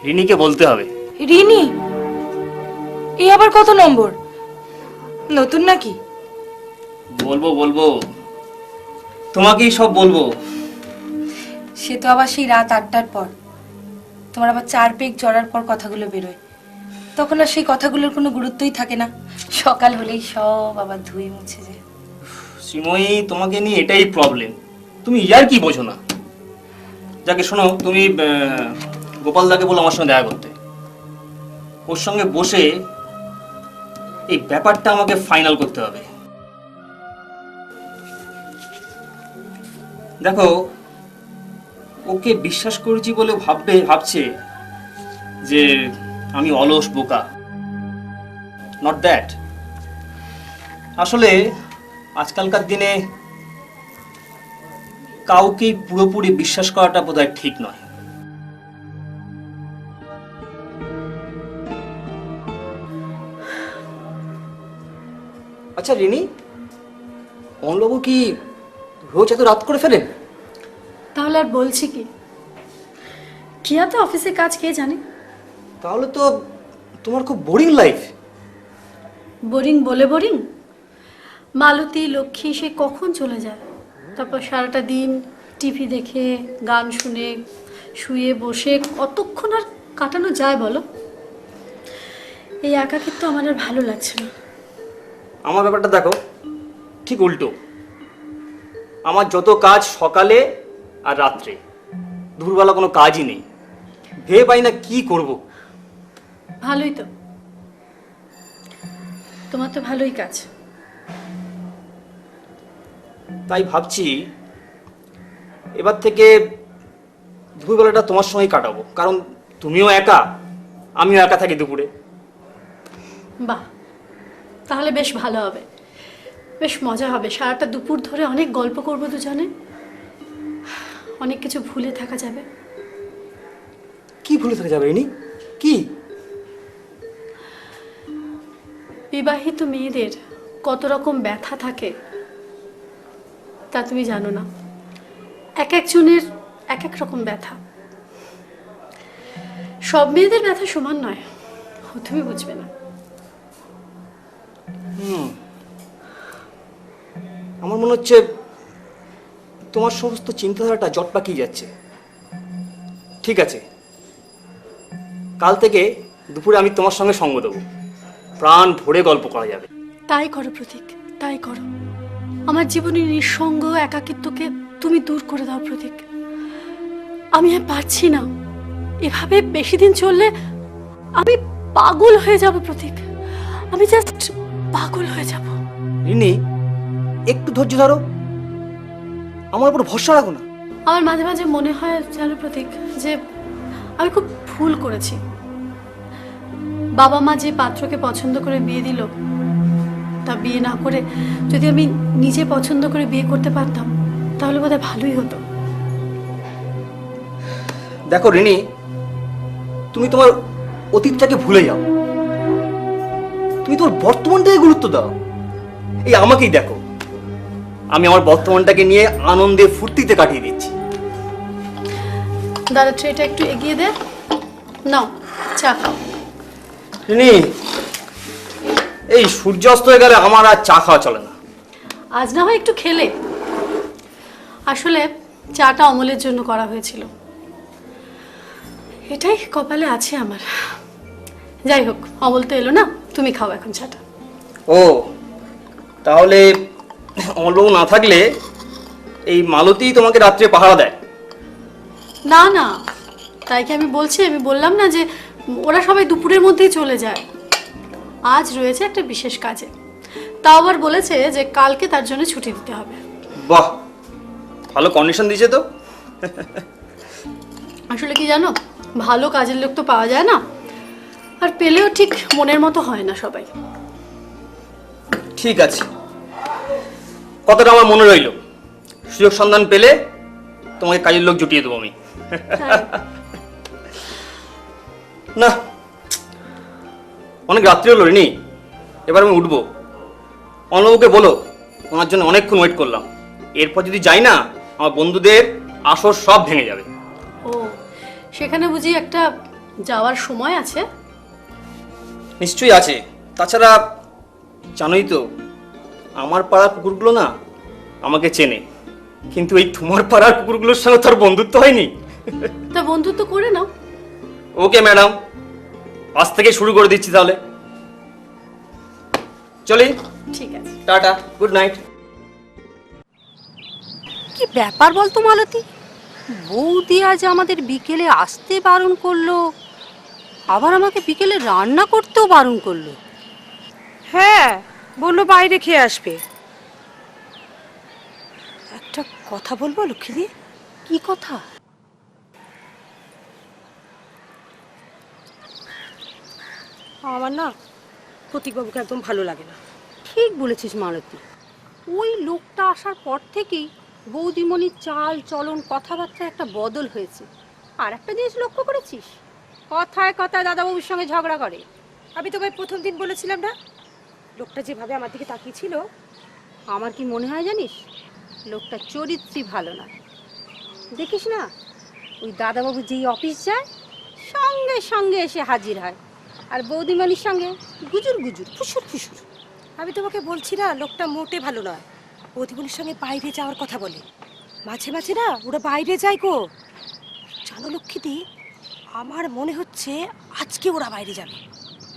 রিনিকে বলতে হবে। রিনি? এ আবার কত নম্বর? নতুন নাকি? বলবো বলবো, তোমাকেই সব বলবো। সে তো আবার সেই রাত 8টার পর, তোমার আবার 4 পেগ চড়ার পর কথাগুলো বেরোয়, তখন আর সেই কথাগুলোর কোনো গুরুত্বই থাকে না। সকাল হলেই সব আবার ধুয়ে মুছে যায়। শ্রীময়ী, তোমাকে নিয়ে এটাই প্রবলেম, তুমি ইয়ার কি বোঝো না। যাকে শোনো, তুমি গোপালদাকে বলো আমার সঙ্গে দেখা করতে। ওর সঙ্গে বসে এই ব্যাপারটা আমাকে ফাইনাল করতে হবে। দেখো, ও ওকে বিশ্বাস করেছি বলে ভাবছে যে আমি অলস বোকা। Not that. আসলে আজকালকার দিনে কাউকে পুরোপুরি বিশ্বাস করাটা বোধহয় ঠিক নয়। আচ্ছা রিনি, অমলবাবু কি রোজ এত রাত করে ফেলেন? তাহলে আর বলছি কি, কি এত অফিসে কাজ কে জানে। তাহলে তো তোমার খুব বোরিং লাইফ। বোরিং বলে বোরিং, মালতী লক্ষ্মী সে কখন চলে যায়, তারপর সারাটা দিন টিভি দেখে গান শুনে শুয়ে বসে কতক্ষণ আর কাটানো যায় বলো। এই একাকিত্ব আমার আর ভালো লাগছে না। আমার ব্যাপারটা দেখো, ঠিক উল্টো। আমার যত কাজ সকালে আর রাত্রে, দুপুরবেলা কোনো কাজই নেই। ভেবে পাই না কি করব। ভালোই তো, তোমার তো ভালোই কাজ। তাই ভাবছি এবার থেকে দুপুরবেলাটা তোমার সঙ্গেই কাটাবো, কারণ তুমিও একা, আমিও একা থাকি দুপুরে। বাহ, তাহলে বেশ ভালো হবে, বেশ মজা হবে। সারাটা দুপুর ধরে অনেক গল্প করবো দুজনে, অনেক কিছু ভুলে থাকা যাবে। কি ভুলে থাকা যাবে রিনি? কি? বিবাহিত মেয়েদের কত রকম ব্যথা থাকে তা তুমি জানো না। এক একজনের এক এক রকম ব্যথা। সব মেয়েদের ব্যথা সমান নয়, তুমি বুঝবে না। আমার মনে হচ্ছে তোমার সমস্ত চিন্তাধারাটা জট পাকিয়ে যাচ্ছে। ঠিক আছে, কাল থেকে দুপুরে আমি তোমার সঙ্গে সঙ্গ দেবো, প্রাণ ভরে গল্প করা যাবে। তাই করো প্রতীক, তাই করো। আমার জীবনের নিঃসঙ্গ একাকিত্বকে তুমি দূর করে দাও প্রতীক। আমি আর পারছি না, এভাবে বেশি দিন চললে আমি পাগল হয়ে যাব প্রতীক। আমি জাস্ট পাগল হয়ে যাব। রিনি, একটু ধৈর্য ধরো, আমার উপর ভরসা রাখো না। আমার মাঝে মাঝে মনে হয় জানো প্রতীক, যে আমি খুব ভুল করেছি। বাবা মা যে পাত্রকে পছন্দ করে বিয়ে দিল, তা বিয়ে না করে যদি আমি নিজে পছন্দ করে বিয়ে করতে পারতাম তাহলে বোধহয় ভালোই হতো। দেখো রিনি, তুমি তোমার অতীতটাকে ভুলে যাও, তুমি তোমার বর্তমানটাকে গুরুত্ব দাও। এই আমাকেই দেখো, আমি আমার বর্তমানটাকে নিয়ে আনন্দে ফুর্তিতে কাটিয়ে দিচ্ছি। দাদা ট্রেটা একটু এগিয়ে দে, নাও চা খাও। রিনি, এই সূর্য অস্ত হয়ে গেলে আমার আর চা খাওয়া চলে না। আজ না হয় একটু খেলে। আসলে চাটা অমলের জন্য করা হয়েছিল, এটাই কপালে আছে আমার। যাই হোক, অমল তো এলো না, তুমি খাও এখন চাটা। ও, তাহলে অমলবাবু না থাকলে এই মালতী তোমাকে রাত্রে পাহারা দেয়? না না, তাই কি আমি বলছি? আমি বললাম না যে ওরা সবাই দুপুরের মধ্যেই চলে যায়। আজ রয়েছে একটা বিশেষ কাজে, তাও আবার বলেছে যে কালকে তার জন্য ছুটি দিতে হবে। বাহ, ভালো কন্ডিশন দিয়েছে তো। আসলে কি জানো, ভালো কাজের লোক তো পাওয়া যায় না, আর পেলেও ঠিক মনের মতো হয় না সবাই। ঠিক আছে, কথাটা আমার মনে রইল। সুযোগ সন্ধান পেলে তোমাকে কাজের লোক জুটিয়ে দেবো আমি। না, অনেক রাত্রি হলো রিনি, এবার আমি উঠবো। অনবাবুকে বলো ওনার জন্য অনেকক্ষণ ওয়েট করলাম। এরপর যদি যাই না, আমার বন্ধুদের আসর সব ভেঙে যাবে। ও, সেখানে বুঝি একটা যাওয়ার সময় আছে? নিশ্চয়ই আছে। তাছাড়া জানোই তো, আমার পাড়ার কুকুরগুলো না আমাকে চেনে, কিন্তু এই তোমার পাড়ার কুকুরগুলোর সঙ্গে তার বন্ধুত্ব হয়নি। তা বন্ধুত্ব করে নাও। ওকে ম্যাডাম, আজ থেকে শুরু করে দিচ্ছি তাহলে। চলি, ঠিক আছে। Tata, good night. কি ব্যাপার বলতো মালতী, বৌদি আজ আমাদের বিকেলে আসতে বারণ করলো, আবার আমাকে বিকেলে রান্না করতেও বারণ করলো। হ্যাঁ, বললো বাইরে খেয়ে আসবে। একটা কথা বলবো লক্ষ্মীদি? কি কথা? আমার না প্রতীকবাবুকে একদম ভালো লাগে না। ঠিক বলেছিস মালতী, ওই লোকটা আসার পর থেকেই বৌদিমণির চাল চলন কথাবার্তা একটা বদল হয়েছে। আর একটা জিনিস লক্ষ্য করেছিস, কথায় কথায় দাদাবাবুর সঙ্গে ঝগড়া করে। আমি তোকে প্রথম দিন বলেছিলাম না, লোকটা যেভাবে আমার দিকে তাকিয়েছিল। আমার কি মনে হয় জানিস, লোকটা চরিত্রই ভালো না। দেখিস না, ওই দাদাবাবু যেই অফিস যায় সঙ্গে সঙ্গে এসে হাজির হয়, আর বৌদিমণির সঙ্গে গুজুর গুজুর ফুসুর ফুসুর। আমি তোমাকে বলছি না, লোকটা মোটে ভালো নয়। প্রতিবন্ধীর সঙ্গে বাইরে যাওয়ার কথা বলে, মাঝে মাঝে না ওরা বাইরে যায় গো। জানো লক্ষ্মীদি, আমার মনে হচ্ছে আজকে ওরা বাইরে যাবে।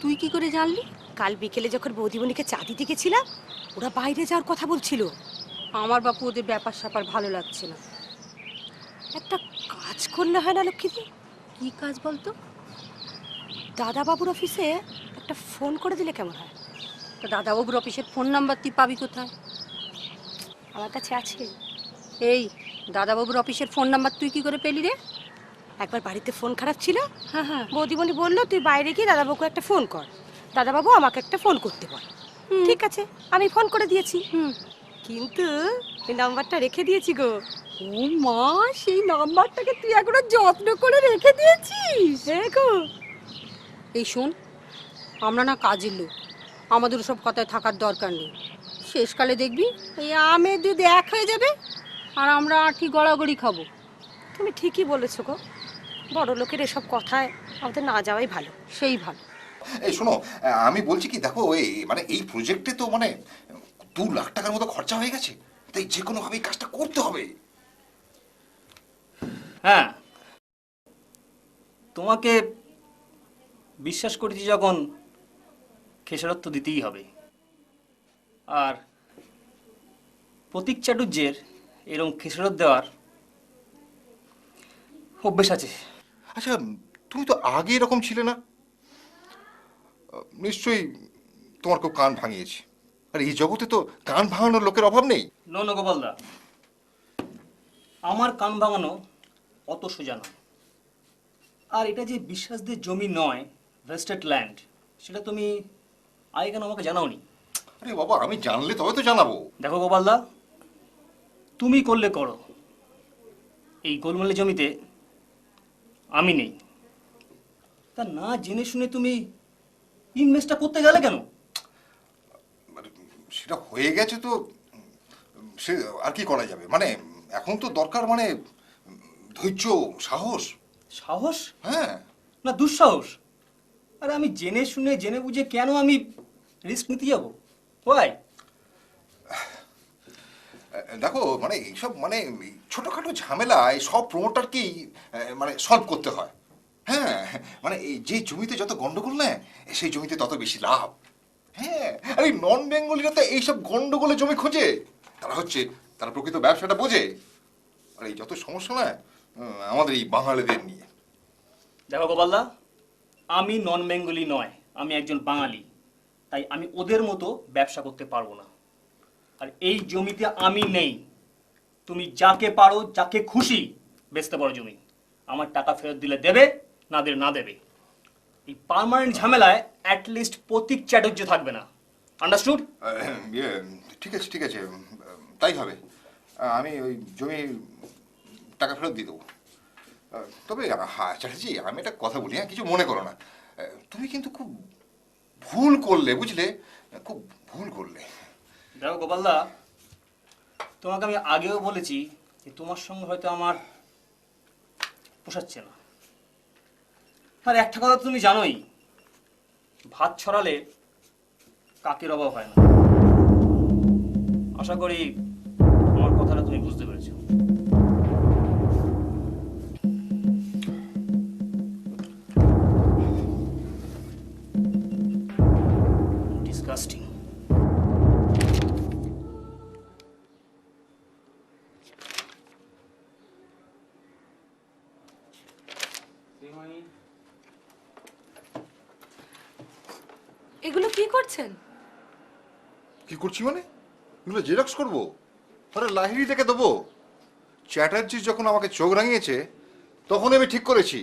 তুই কি করে জানলি? কাল বিকেলে যখন বৌদিমণিকে চা দিতে গেছিলাম, ওরা বাইরে যাওয়ার কথা বলছিল। আমার বাপু ওদের ব্যাপার স্যাপার ভালো লাগছে না। একটা কাজ করলে হয় না লক্ষ্মীদি? কি কাজ বলতো? দাদাবাবুর অফিসে একটা ফোন করে দিলে কেমন হয়? তা দাদাবাবুর অফিসের ফোন নাম্বার তুই পাবি কোথায়? আমার কাছে আছে। এই দাদাবাবুর অফিসের ফোন নাম্বার তুই কি করে পেলি রে? একবার বাড়িতে ফোন খারাপ ছিল, হ্যাঁ হ্যাঁ, বৌদিমণি বললো তুই বাইরে গিয়ে দাদাবাবুকে একটা ফোন কর, দাদাবাবু আমাকে একটা ফোন করতে বল। ঠিক আছে, আমি ফোন করে দিয়েছি। কিন্তু এই নাম্বারটা রেখে দিয়েছি গো। ও মা, সেই নাম্বারটাকে তুই এখনো যত্ন করে রেখে দিয়েছিস? দেখো, এই শোন, আমরা না কাজের লোক, আমাদের সব কথায় থাকার দরকার নেই। শেষকালে দেখবি এই আমের দুধ এক হয়ে যাবে, আর আমরা আঁঠি গড়াগড়ি খাবো। তুমি ঠিকই বলেছো গো, বড় লোকের এসব কথায় আমাদের না যাওয়াই ভালো। সেই ভালো। এই শোনো, আমি বলছি কি, দেখো এই প্রজেক্টে তো 2 লাখ টাকার মতো খরচা হয়ে গেছে, তাই যে কোনো ভাবে কাজটা করতে হবে। হ্যাঁ, তোমাকে বিশ্বাস করেছি যখন, খেসারত তো দিতেই হবে। আর প্রতীক চাটুর্যের এরকম খেসারত দেওয়ার অভ্যেস আছে। আচ্ছা, তুমি তো আগে এরকম ছিলে না, নিশ্চয়ই তোমার খুব কান ভাঙিয়েছি। আর এই জগতে তো কান ভাঙানোর লোকের অভাব নেই। ন গোপালদা, আমার কান ভাঙানো অত সোজা নয়। আর এটা যে বিশ্বাসদের জমি নয়, ভেস্টেড ল্যান্ড, সেটা তুমি আগে কেন আমাকে জানাওনি? আরে বাবা, আমি জানলে তবে তো জানাবো। দেখো গোপালদা, তুমি করলে করো, এই গোলমালের জমিতে আমি নেই। তা না জেনে শুনে তুমি ইনভেস্টটা করতে গেলে কেন? সেটা হয়ে গেছে তো, সে আর কি করা যাবে। এখন তো দরকার ধৈর্য, সাহস। সাহস? হ্যাঁ। না দুঃসাহস? আরে আমি জেনে শুনে জেনে বুঝে কেন আমি রিস্ক নিতে যাবো? ওয়াই? দেখো, এইসব ছোটখাটো ঝামেলায় সব প্রমোটারকেই সলভ করতে হয়। হ্যাঁ, এই যে জমিতে যত গন্ডগোল না, সেই জমিতে তত বেশি লাভ। হ্যাঁ, আর এই নন বেঙ্গলিরা তো এইসব গন্ডগোলে জমি খোঁজে। তারা প্রকৃত ব্যবসাটা বোঝে। আর এই যত সমস্যা না আমাদের এই বাঙালিদের নিয়ে। দেখো গোপালদা, আমি নন বেঙ্গলি নয়, আমি একজন বাঙালি, তাই আমি ওদের মতো ব্যবসা করতে পারবো না। আর এই জমিতে আমি নেই। তুমি যাকে পারো, যাকে খুশি বেচতে পারো জমি। আমার টাকা ফেরত দিলে দেবে, না দিলে না দেবে। এই পার্মানেন্ট ঝামেলায় অ্যাটলিস্ট প্রতীক চ্যাটার্য থাকবে না। আন্ডারস্টুড? ঠিক আছে, তাই হবে। আমি ওই জমি টাকা ফেরত দিয়ে দেবো। তবে হ্যাঁ চ্যাটার্জি, আমি একটা কথা বলি, হ্যাঁ, কিছু মনে করো না। তুমি কিন্তু খুব ভুল করলে, বুঝলে, খুব ভুল করলে। দেখো গোপালদা, তোমাকে আমি আগেও বলেছি যে তোমার সঙ্গে হয়তো আমার পোষাচ্ছে না। আর একটা কথা তুমি জানোই, ভাত ছড়ালে কাকের অভাব হয় না। আশা করি আমার কথাটা তুমি বুঝতে পেরেছো। ডিসগাস্টিং। এগুলো কি করছেন? কি করছি এগুলো জেরক্স করবো? আরে লাহিড়ি থেকে দেবো। চ্যাটার্জি যখন আমাকে চোখ রাঙিয়েছে, তখন আমি ঠিক করেছি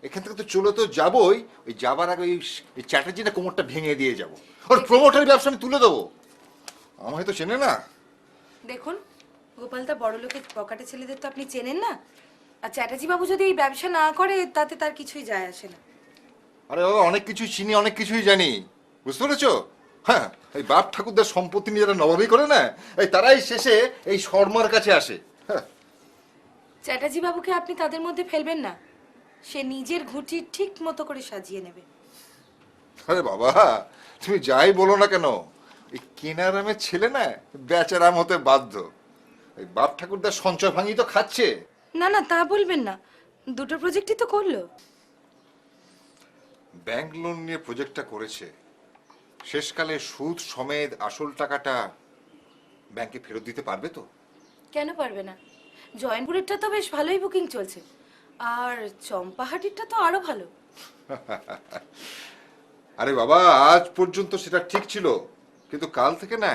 এখান থেকে তো চলে তো যাবোই, ওই যাবার আগে ওই চ্যাটার্জি না কোমরটা ভেঙে দিয়ে যাব। ওর প্রমোটারি ব্যবসা আমি তুলে দেবো। আমায় তো চেনে না। দেখুন গোপালদা বড় লোকের পকেটে ছেলেদের তো আপনি চেনেন না, আর চ্যাটার্জি বাবু যদি এই ব্যবসা না করে তাতে তার কিছুই যায় আসে না। আরে বাবা, অনেক কিছুই চিনি, অনেক কিছুই জানি, বুঝতে পেরেছো? হ্যাঁ, এই বাপ ঠাকুরদের সম্পত্তি নিয়ে যারা নবাবি করে না, এই তারাই শেষে এই শর্মার কাছে আসে। হ্যাঁ, চ্যাটার্জি বাবুকে আপনি তাদের মধ্যে ফেলবেন না, সে নিজের ঘুঁটি ঠিক মতো করে সাজিয়ে নেবে। আরে বাবা, তুমি যাই বলো না কেন, এই কেনারামের ছেলে না বেচারাম হতে বাধ্য। এই বাপ ঠাকুরদার সঞ্চয় ভাঙি তো খাচ্ছে। না না, তা বলবেন না, দুটো প্রজেক্টই তো করলো। ব্যাংক লোন নিয়ে প্রজেক্টটা করেছে, শেষকালে সুদ সমেত আসল টাকাটা ব্যাংকে ফেরত দিতে পারবে তো? কেন পারবে না? জয়নপুরেরটা তো বেশ ভালোই বুকিং চলছে, আর চম্পাহাটিরটা তো আরো ভালো। আরে বাবা, আজ পর্যন্ত সেটা ঠিক ছিল, কিন্তু কাল থেকে না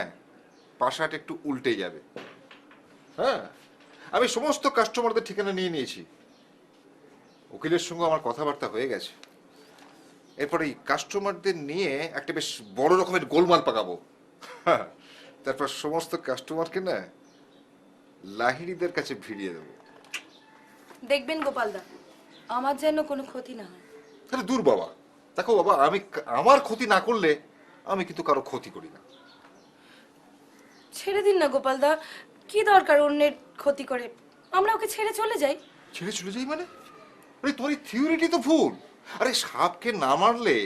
পাশাট একটু উল্টে যাবে। হ্যাঁ, আমি সমস্ত কাস্টমারদের ঠিকানা নিয়ে নিয়েছি, উকিলের সঙ্গে আমার কথাবার্তা হয়ে গেছে। এরপর এই কাস্টমারদের নিয়ে একটা বেশ বড় রকমের গোলমাল পাকাবো। তারপর সমস্ত কাস্টমারকে না লাহিড়িদের কাছে ভিড়িয়ে দেবো। দেখবেন গোপালদা, আমার যেন কোনো ক্ষতি না হয়। আরে দূর বাবা, দেখো বাবা, আমি আমার ক্ষতি না করলে আমি কিন্তু কারো ক্ষতি করি না। ছেড়ে দিন না গোপালদা, কি দরকার অন্যের ক্ষতি করে? আমরা ওকে ছেড়ে চলে যাই। ছেড়ে চলে যাই মানে? আরে তোমার এই থিওরিটি তো ভুল। আরে সাপকে না মারলে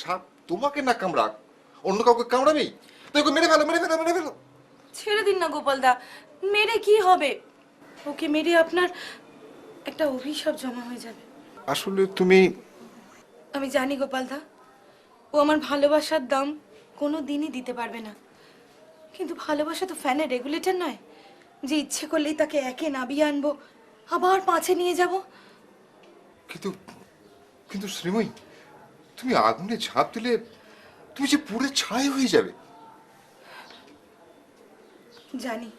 সাপ তোমাকে না কামড়াক, অন্য কাউকে কামড়াবেই। তো ওকে মেরে ফেলো, মেরে ফেলো, মেরে ফেলো। ছেড়ে দিন না গোপালদা, মেরে কি হবে? ওকে মেরে আপনার একটা অভিশাপ জমা হয়ে যাবে। আসলে তুমি, আমি জানি গোপালদা, ও আমার ভালোবাসার দাম কোনো দিনই দিতে পারবে না, কিন্তু ভালোবাসা তো ফ্যানের রেগুলেটর নয় যে ইচ্ছে করলেই তাকে একে নাবিয়ে আনবো আবার পাঁচে নিয়ে যাব। কিন্তু কিন্তু শ্রীময়ী, তুমি আগুনে ঝাঁপ দিলে তুমি যে পুড়ে ছাই হয়ে যাবে। জানি,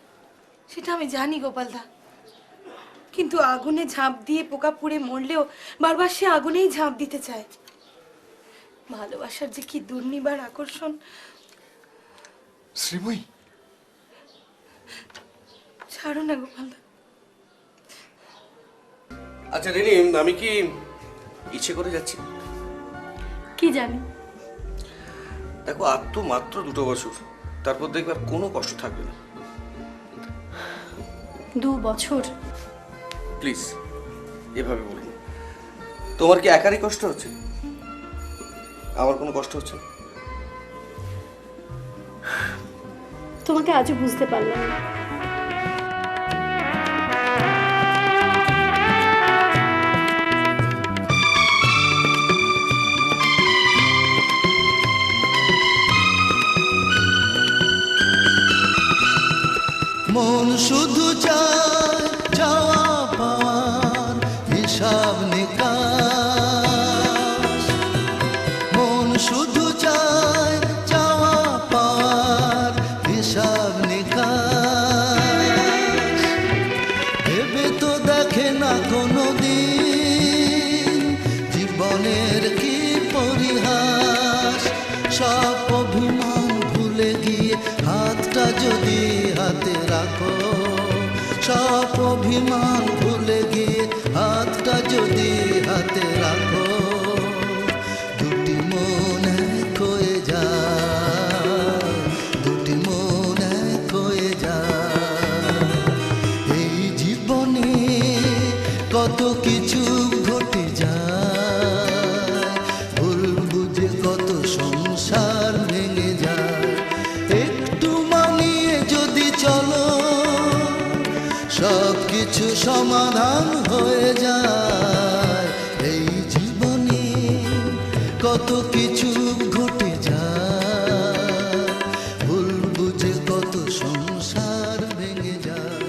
সেটা আমি জানি গোপালদা, কিন্তু আগুনে ঝাঁপ দিয়ে পোকা পুড়ে মরলেও বারবার সে আগুনেই ঝাঁপ দিতে চায়। ভালোবাসার যে কি দুর্নিবার আকর্ষণ। শ্রীময়ী, ছাড়ো না গোপালদা। আচ্ছা রিনি, আমি কি ইচ্ছে করে যাচ্ছি? কি জানি। দেখো, আর তো মাত্র 2 বছর, তারপর দেখবে আর কোনো কষ্ট থাকবে না। 2 বছর? প্লিজ এভাবে বলুন। তোমার কি একারই কষ্ট হচ্ছে? আমার কোনো কষ্ট হচ্ছে না? তোমাকে আজও বুঝতে পারলাম না। মন শুধু চায় যাওয়া পাওয়ার হিসাব নিকাশ, মন শুধু চায় যাওয়া পাওয়ার হিসাব নিকাশ। ভেবে তো দেখে না কোনো দিন জীবনের কি পরিহাস। সব অভিমান ভুলে গিয়ে হাতটা যদি হাতে রাখো, সব অভিমান ভুলে গিয়ে হাতটা যদি হাতে রাখো, দুটি মন এক হয়ে যায়, দুটি মন এক হয়ে যায়। এই জীবনে কত কিছু ঘটে যায়, ভুল বুঝে কত সংসার ভেঙে যায়। একটু মানিয়ে যদি চলো, সব কিছু সমাধান হয়ে যায়। এই জীবনে কত কিছু ঘটে যায়, ভুল বুঝে কত সংসার ভেঙে যায়,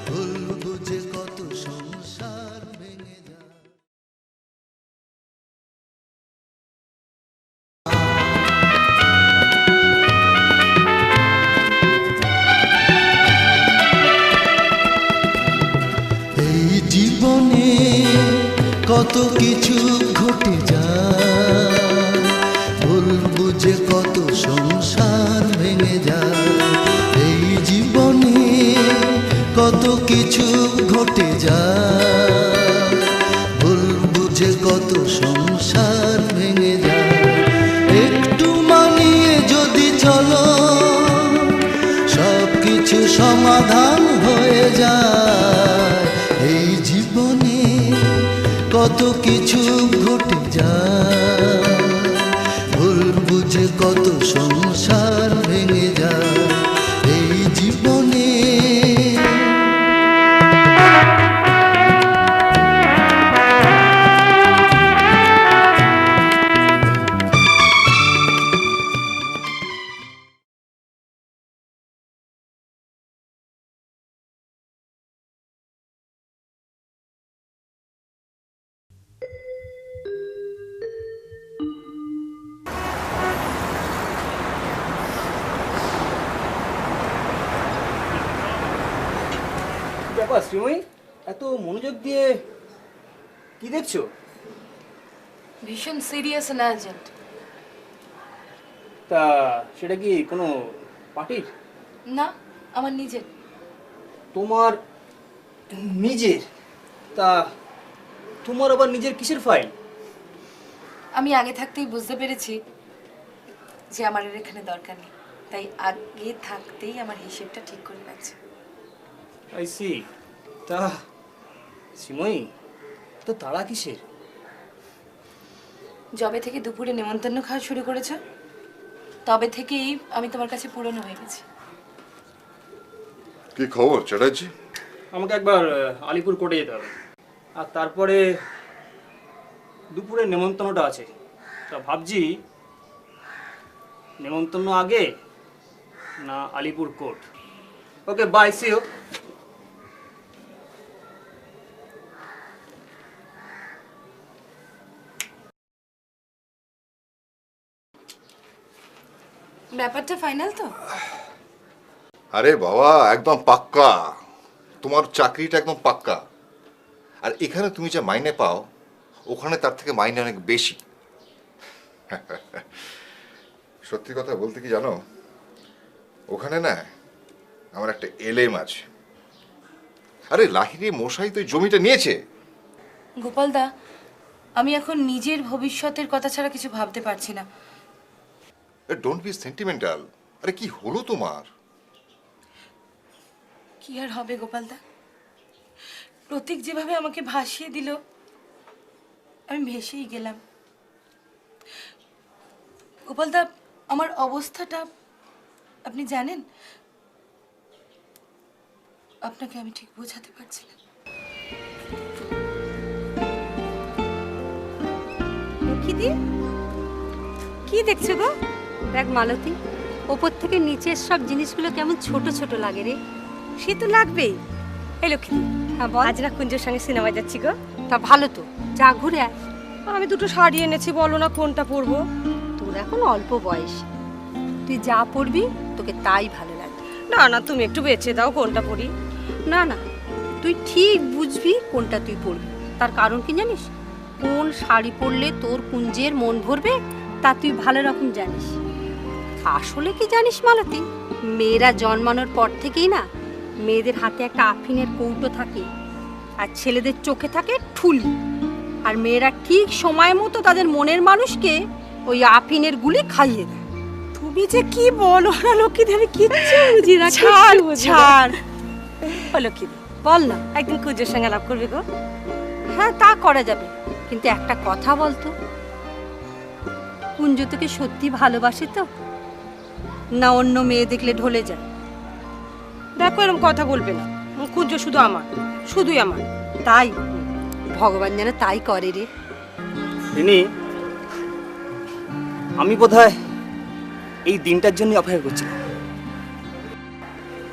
ভুল বুঝে কত সংসার ভেঙে যায়। এই জীবনে কত কিছু ঘটে যায়, ভুল বুঝে কত সংসার ভেঙে যায়। এই জীবনে কত কিছু ঘটে যায়, ভুল বুঝে কত সংসার ভেঙে যায়। একটু মানিয়ে যদি চলো সব কিছু সমাধান হয়ে যায়। এই জীবনে কত কিছু ঘটে যায়, ভুল বুঝে কত সংসার ভেঙে যায়। এই জীবনে ব্যাপার শ্রীময়ী, এত মনোযোগ দিয়ে কি দেখছো? ভীষণ সিরিয়াস অ্যান্ড আর্জেন্ট। তা সেটা কি কোনো পার্টির? না, আমার নিজের। তোমার নিজের? তা তোমার আবার নিজের কিসের ফাইল? আমি আগে থাকতেই বুঝতে পেরেছি যে আমার এর এখানে দরকার নেই, তাই আগে থাকতেই আমার হিসেবটা ঠিক করে রাখছে। I see. তা শ্রীময়ী, তো তারা কিসের? যবে থেকে দুপুরে নেমন্তন্ন খাওয়া শুরু করেছো তবে থেকেই আমি তোমার কাছে পুরনো হয়ে গেছি। কি খবর চ্যাটার্জি? আমাকে একবার আলিপুর কোর্টে যেতে হবে, আর তারপরে দুপুরে নেমন্তন্নটা আছে। তা ভাবছি নেমন্তন্ন আগে না Alipore court. Okay, bye, see you. ব্যাপারটা ফাইনাল তো? আরে বাবা, একদম পাক্কা। তোমার চাকরিটা একদম পাক্কা। আর এখানে তুমি যা মাইনে পাও ওখানে তার থেকে মাইনে অনেক বেশি। সত্যি কথা বলতে কি জানো, ওখানে না আমার একটা এলেম আছে। আরে লাহিড়ী মশাই তো জমিটা নিয়েছে। গোপালদা, আমি এখন নিজের ভবিষ্যতের কথা ছাড়া কিছু ভাবতে পারছি না। Don't be sentimental. আরে কি হলো তোমার? কি আর হবে গোপালদা, প্রতীক যেভাবে আমাকে ভাসিয়ে দিল আমি ভেসেই গেলাম। গোপালদা, আমার অবস্থাটা আপনি জানেন? আপনাকে আমি ঠিক বোঝাতে পারছি না। লক্ষ্মীদি, কি দেখছো গো? দেখ মালতী, ওপর থেকে নিচের সব জিনিসগুলো কেমন ছোট ছোট লাগে রে। সে তো লাগবেই। এই লক্ষ্মী, হ্যাঁ বল। আজ না কুঞ্জের সঙ্গে সিনেমায় যাচ্ছি গো। তা ভালো তো, যা ঘুরে আয়। আমি দুটো শাড়ি এনেছি, বলো না কোনটা পরবো? তোর এখন অল্প বয়স, তুই যা পরবি তোকে তাই ভালো লাগবে। না না, তুমি একটু বেছে দাও কোনটা পরি। না না, তুই ঠিক বুঝবি কোনটা তুই পরবি। তার কারণ কি জানিস? কোন শাড়ি পরলে তোর কুঞ্জের মন ভরবে তা তুই ভালো রকম জানিস। আসলে কি জানিস মালতী, মেয়েরা জন্মানোর পর থেকেই না মেয়েদের হাতে একটা আফিনের কৌটো থাকে, আর ছেলেদের চোখে থাকে ঠুলি। আর মেয়েরা ঠিক সময় মতো তাদের মনের মানুষকে ওই আফিনের গুলি খাইয়ে দেয়। তুমি যে কি বলো না লক্ষ্মীদি, আমি কিচ্ছু বুঝি না। ছাড় ছাড়। ও লক্ষ্মীদি, বল না। একদিন কুঞ্জের সঙ্গে আলাপ করবে গো। হ্যাঁ, তা করা যাবে, কিন্তু একটা কথা বলতো, কুঞ্জ তোকে সত্যি ভালোবাসে তো, না অন্য মেয়ে দেখলে ঢলে যায়? দেখো, এরকম কথা বলবে না। কুঞ্জ শুধু আমার, শুধুই আমার। তাই ভগবান যেন তাই করে রে। রিনি, আমি বোধহয় এই দিনটার জন্য অপেক্ষা করছি।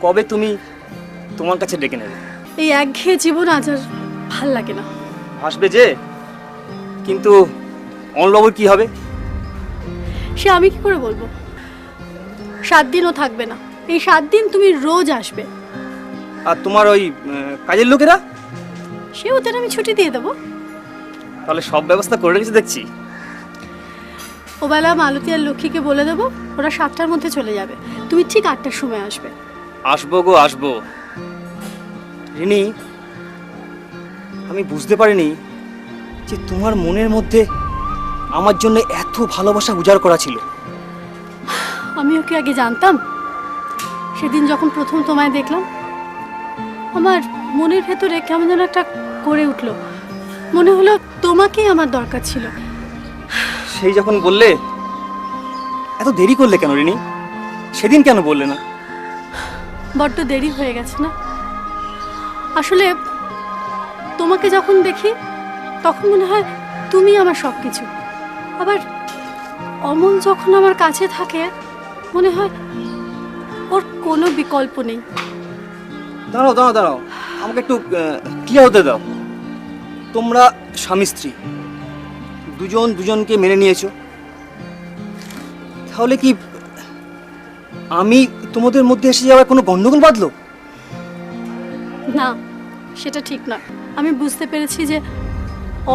কবে তুমি তোমার কাছে ডেকে নেবে? এই একঘেয়ে জীবন আজ আর ভাল লাগে না। আসবে যে, কিন্তু অনলবাবুর কি হবে? সে আমি কি করে বলবো? 7 দিনও থাকবে না, এই 7 দিন তুমি রোজ আসবে। আর তোমার ওই কাজের লোকেরা? সে ওদের আমি ছুটি দিয়ে দেবো। তাহলে সব ব্যবস্থা করে রেখেছি দেখছি। ওবেলা মালতী আর লক্ষ্মীকে বলে দেবো, ওরা 7টার মধ্যে চলে যাবে, তুমি ঠিক 8টার সময় আসবে। আসবো গো আসবো। রিনি, আমি বুঝতে পারিনি যে তোমার মনের মধ্যে আমার জন্য এত ভালোবাসা উজাড় করা ছিল। আমি ওকে আগে জানতাম? সেদিন যখন প্রথম তোমায় দেখলাম, আমার মনের ভেতরে কেমন যেন একটা করে উঠলো, মনে হলো তোমাকেই আমার দরকার ছিল। সেই যখন বললে, এত দেরি করলে কেন রিনি? সেদিন কেন বললে না? বড্ড দেরি হয়ে গেছে না? আসলে তোমাকে যখন দেখি তখন মনে হয় তুমি আমার সব কিছু। আবার অমল যখন আমার কাছে থাকে মনে হয় ওর কোনো বিকল্প নেই। দাঁড়াও দাঁড়াও দাঁড়াও, আমাকে একটু ক্লিয়ার হতে দাও। তোমরা স্বামী স্ত্রী দুজন দুজনকে মেনে নিয়েছো, তাহলে কি আমি তোমাদের মধ্যে এসে যাওয়ার কোনো গন্ডগোল বাঁধলো? না, সেটা ঠিক না। আমি বুঝতে পেরেছি যে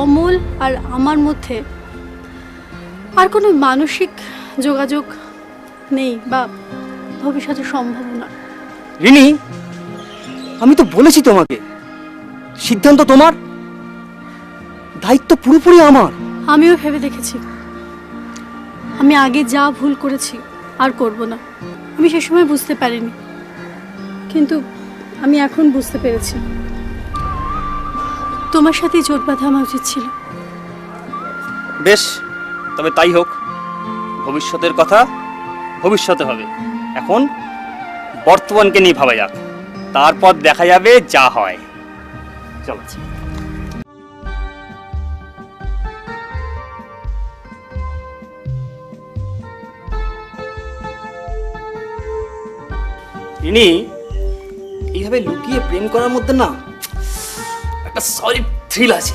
অমল আর আমার মধ্যে আর কোনো মানসিক যোগাযোগ নেই বা ভবিষ্যতে সম্ভব না। রিনি, আমি তো বলেছি তোমাকে, সিদ্ধান্ত তোমার, দায়িত্ব পুরোপুরি আমার। আমিও ভেবে দেখেছি আমি আগে যা ভুল করেছি আর করব না। আমি সে সময় বুঝতে পারিনি, কিন্তু আমি এখন বুঝতে পেরেছি তোমার সাথে জোট বাঁধা আমার উচিত ছিল। বেশ, তবে তাই হোক। ভবিষ্যতের কথা ভবিষ্যতে হবে, এখন বর্তমানকে নিয়ে ভাবা যাক, তারপর দেখা যাবে যা হয়। চলো। রিনি, এইভাবে লুকিয়ে প্রেম করার মধ্যে না একটা সলিড থ্রিল আছে।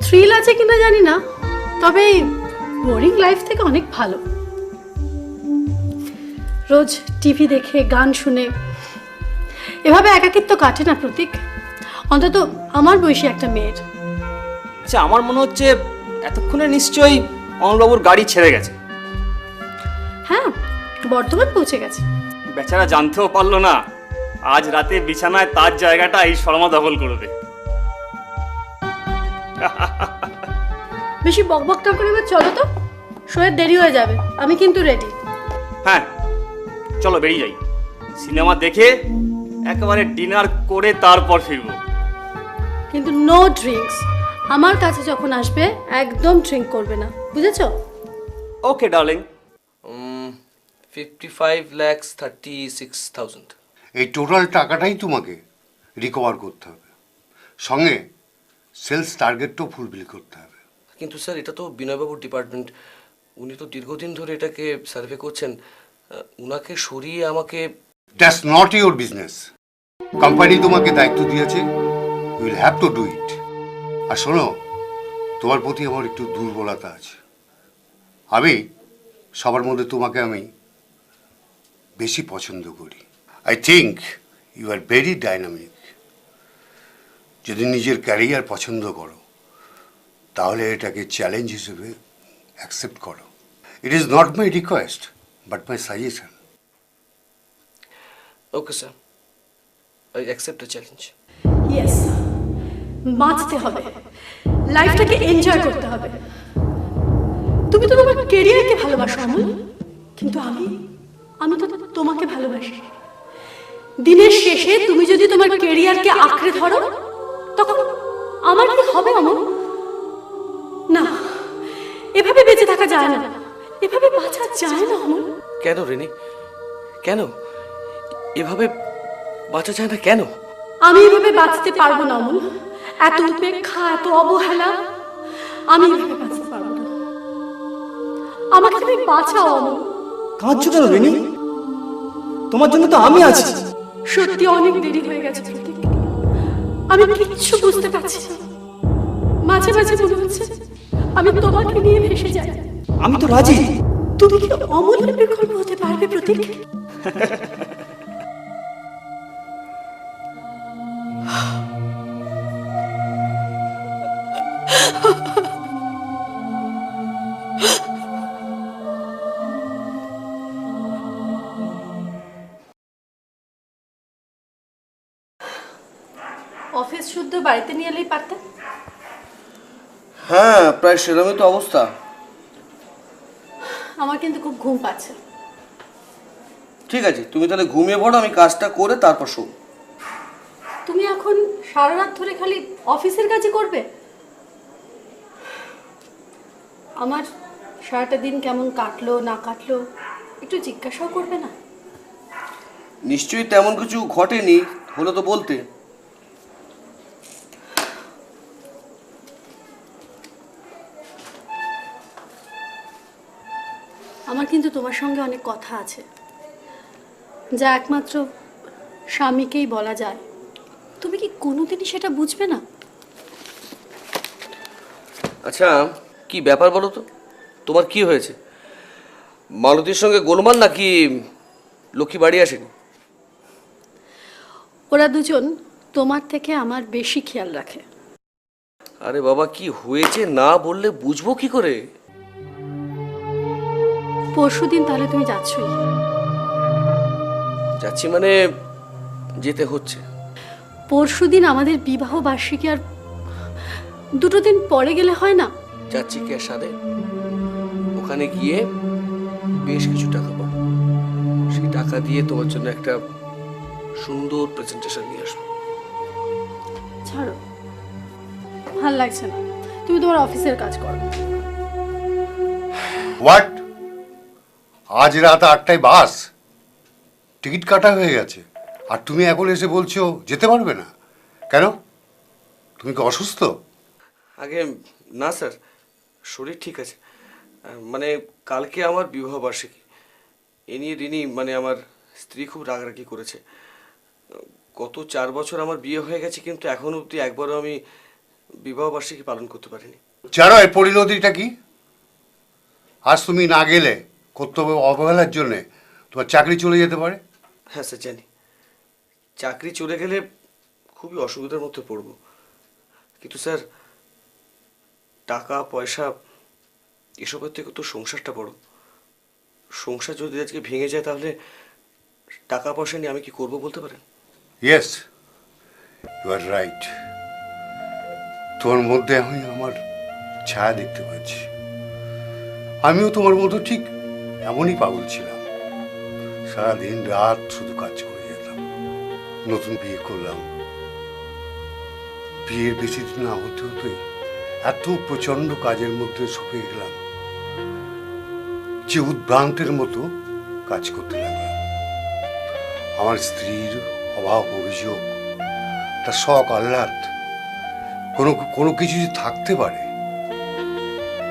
থ্রিল আছে কিনা জানি না, তবে বোরিং লাইফ থেকে অনেক ভালো। রোজ টিভি দেখে গান শুনে এভাবে একাকিত্ব কাটে না প্রতীক, অন্তত আমার বয়সী একটা মেয়ের। আচ্ছা, আমার মনে হচ্ছে এতক্ষণে নিশ্চয়ই অমলবাবুর গাড়ি ছেড়ে গেছে। হ্যাঁ, বর্তমান পৌঁছে গেছে। বেচারা জানতেও পারলো না আজ রাতে বিছানায় তার জায়গাটা এই শর্মা দখল করবে। বেশি বকবক না করে এবার চলো তো, শোয়ের দেরি হয়ে যাবে। আমি কিন্তু রেডি। হ্যাঁ চলো বেরিয়ে যাই, সিনেমা দেখে একেবারে ডিনার করে তারপর ফিরবো। কিন্তু নো ড্রিঙ্কস। আমার কাছে যখন আসবে একদম ড্রিঙ্ক করবে না, বুঝেছো? ওকে ডার্লিং। 55,36,000। এই টোটাল টাকাটাই তোমাকে রিকভার করতে হবে, সঙ্গে সেলস টার্গেটটাও ফুলফিল করতে হবে। কিন্তু স্যার, এটা তো বিনয়বাবুর ডিপার্টমেন্ট, উনি তো দীর্ঘদিন ধরে এটাকে সার্ভে করছেন। উনাকে সরিয়ে আমাকে। That's not your business. Company তোমাকে দায়িত্ব দিয়েছে, you will have to do it. আর শোনো, তোমার প্রতি আমার একটু দুর্বলতা আছে। আমি সবার মধ্যে তোমাকে আমি বেশি পছন্দ করি। I think you are very dynamic. যদি নিজের ক্যারিয়ার পছন্দ করো তাহলে এটাকে চ্যালেঞ্জ হিসেবে অ্যাকসেপ্ট করো। It is not my request but my suggestion. Okay sir, I accept the challenge. Yes, বাঁচতে হবে, লাইফটাকে এনজয় করতে হবে। তুমি তো তোমার ক্যারিয়ারকে ভালোবাসো অমল, কিন্তু আমি তো তোমাকে ভালোবাসি। দিনের শেষে তুমি যদি তোমার ক্যারিয়ারকে আঁকড়ে ধরো তখন আমার কি হবে অমল? না, এভাবে বেঁচে থাকা যায় না, এভাবে বাঁচা যায় না অমল। কেন রেনি, কেন এভাবে বাঁচা যায় না? কেন? আমি এভাবে বাঁচতে পারবো না অমল। এত উপেক্ষা, এত অবহেলা, আমি এভাবে বাঁচতে পারবো না। আমাকে তুমি বাঁচাও অমল। কাঁদছো কেন রেনি? তোমার জন্য তো আমি আছি। সত্যি অনেক দেরি হয়ে গেছে প্রতীক, আমি কিচ্ছু বুঝতে পারছি না। মাঝে মাঝে মনে হচ্ছে আমি তোমাকে নিয়ে ভেসে যাই। আমি তো রাজি। তুমি কি অমলের বিকল্প হতে পারবে প্রতীক? অফিস শুদ্ধ বাড়িতে নিয়ে এলেই পারতে। হ্যাঁ, প্রায় সেরকমই তো অবস্থা। আমার কিন্তু খুব ঘুম পাচ্ছে। ঠিক আছে, তুমি তাহলে ঘুমিয়ে পড়ো, আমি কাজটা করে তারপর শোবো। তুমি এখন সারা রাত ধরে খালি অফিসের কাজই করবে? আমার সারাটা দিন কেমন কাটলো না কাটলো একটু জিজ্ঞাসাও করবে না? নিশ্চয়ই তেমন কিছু ঘটেনি, হলো তো বলতে। আমার কিন্তু তোমার সঙ্গে অনেক কথা আছে, যা একমাত্র স্বামীকেই বলা যায়। তুমি কি কোনোদিনই সেটা বুঝবে না? আচ্ছা, কি ব্যাপার বলো তো? তোমার কি হয়েছে? মালতীর সঙ্গে গোলমাল নাকি লক্ষ্মী বাড়ি আসেনি? ওরা দুজন তোমার থেকে আমার বেশি খেয়াল রাখে। আরে বাবা, কি হয়েছে না বললে বুঝবো কি করে? পরশুদিন তাহলে তুমি যাচ্ছই? যাচ্ছি মানে যেতে হচ্ছে। পরশুদিন আমাদের বিবাহ বার্ষিকী, আর দুটো দিন পরে গেলে হয় না? যাচ্ছি কি আর সাথে? ওখানে গিয়ে বেশ কিছু টাকা পাবো, সেই টাকা দিয়ে তোমার জন্য একটা সুন্দর প্রেজেন্টেশন নিয়ে আসবো। ছাড়ো, ভাল লাগছে না। তুমি তোমার অফিসের কাজ করো। হোয়াট? আজ রাত 8টায় বাস, টিকিট কাটা হয়ে গেছে, আর তুমি এখন এসে বলছো যেতে পারবে না? কেন, তুমি কি অসুস্থ? আগে না স্যার, শরীর ঠিক আছে। মানে কালকে আমার বিবাহ বার্ষিকী, এ নিয়ে রিনি মানে আমার স্ত্রী খুব রাগারাগি করেছে। গত 4 বছর আমার বিয়ে হয়ে গেছে, কিন্তু এখন অবধি একবারও আমি বিবাহ বার্ষিকী পালন করতে পারিনি। জানো এর পরিণতিটা কি? আজ তুমি না গেলে কর্তব্য অবহেলার জন্যে তোমার চাকরি চলে যেতে পারে। হ্যাঁ স্যার, জানি চাকরি চলে গেলে খুবই অসুবিধার মধ্যে পড়ব, কিন্তু স্যার টাকা পয়সা এসবের থেকে তো সংসারটা বড়। সংসার যদি আজকে ভেঙে যায় তাহলে টাকা পয়সা নিয়ে আমি কি করব বলতে পারেন? Yes, you are right. তোমার মধ্যে আমি আমার ছায়া দেখতে পাচ্ছি। আমিও তোমার মতো ঠিক এমনই পাগল ছিলাম, সারাদিন রাত শুধু কাজ করে যেতাম। নতুন বিয়ে করলাম, বিয়ের বেশি দিন না হতে হতেই এত প্রচন্ড কাজের মধ্যে সপে গেলাম যে উদ্ভ্রান্তের মতো কাজ করতে লাগলাম। আমার স্ত্রীর অভাব অভিযোগ, তার শখ আহ্লাদ, কোনো কোনো কিছু যদি থাকতে পারে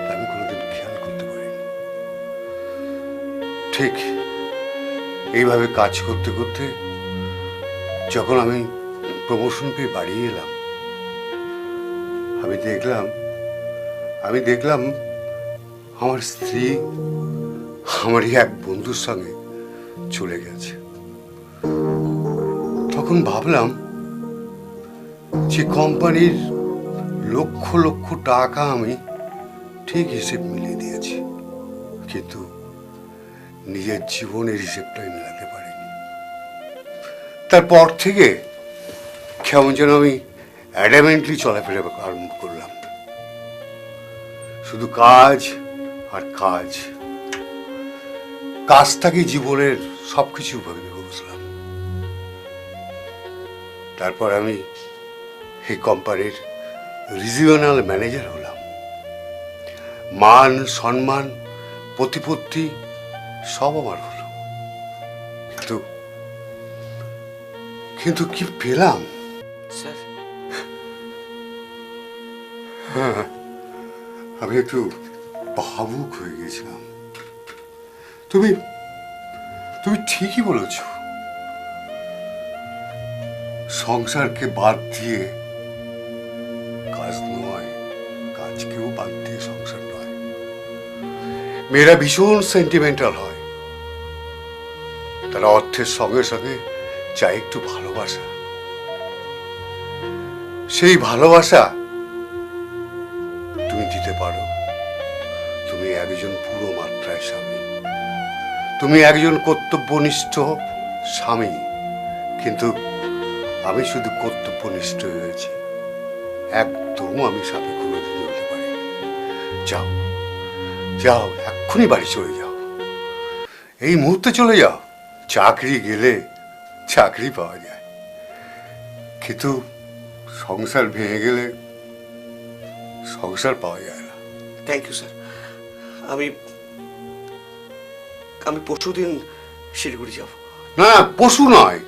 তা আমি কোনোদিন খেয়াল করতে পারিনি। ঠিক এইভাবে কাজ করতে করতে যখন আমি প্রমোশন পেয়ে বাড়ি এলাম, আমি দেখলাম আমার স্ত্রী আমারই এক বন্ধুর সঙ্গে চলে গেছে। তখন ভাবলাম যে কোম্পানির লক্ষ লক্ষ টাকা আমি ঠিক হিসেব মিলিয়ে দিয়েছি, কিন্তু নিজের জীবনের হিসেবটাই মেলাতে পারিনি। তারপর থেকে কেমন যেন আমি অ্যাডামেন্টলি চলাফেরা আরম্ভ করলাম, শুধু কাজ আর কাজ। কাজটাকে জীবনের সবকিছু ভাবে বুঝলাম। তারপর আমি এই কোম্পানির রিজিওনাল ম্যানেজার হলাম। মান সম্মান প্রতিপত্তি সব আমার হলো, কিন্তু কি পেলাম? স্যার, হ্যাঁ, আমি একটু ভাবুক হয়ে গেছিলাম। তুমি ঠিকই বলেছ, সংসারকে বাদ দিয়ে কাজ নয়, কাজকেও বাদ দিয়ে সংসার নয়। মেয়েরা ভীষণ সেন্টিমেন্টাল হয়, তারা অর্থের সঙ্গে সঙ্গে চায় একটু ভালোবাসা। সেই ভালোবাসা তুমি দিতে পারো, তুমি একজন পুরো মাত্রায় স্বামী, তুমি একজন কর্তব্যনিষ্ঠ স্বামী। কিন্তু আমি শুধু কর্তব্যনিষ্ঠ হয়েছি, একদম আমি সাথে কোনোদিন হতে পারি। যাও যাও, এক্ষুনি বাড়ি চলে যাও, এই মুহূর্তে চলে যাও। চাকরি গেলে চাকরি পাওয়া যায়, কিন্তু সংসার ভেঙে গেলে সংসার পাওয়া যায় না। Thank you sir. আমি আমি পরশুদিন শিলিগুড়ি যাব। না, পশু নয়,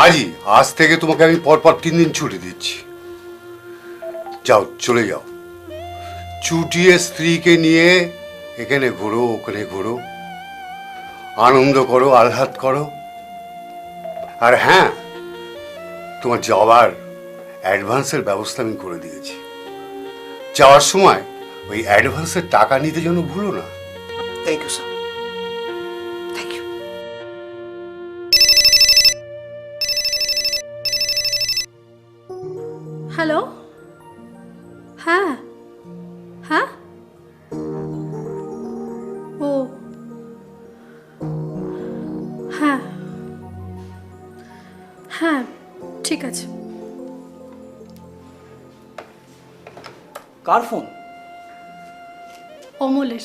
আজই, আজ থেকে তোমাকে আমি পরপর 3 দিন ছুটি দিচ্ছি। যাও, চলে যাও, চুটিয়ে স্ত্রীকে নিয়ে এখানে ঘোরো, ওখানে ঘোরো, আনন্দ করো, আহ্লাদ করো। আর হ্যাঁ, তোমার যাওয়ার অ্যাডভান্সের ব্যবস্থা আমি করে দিয়েছি। যাওয়ার সময় ওই অ্যাডভান্সের টাকা নিতে যেন ভুলো না। Thank you sir, thank you. Hello, হ্যাঁ হ্যাঁ, ও হ্যাঁ হ্যাঁ, ঠিক আছে। কার ফোন? অমলের।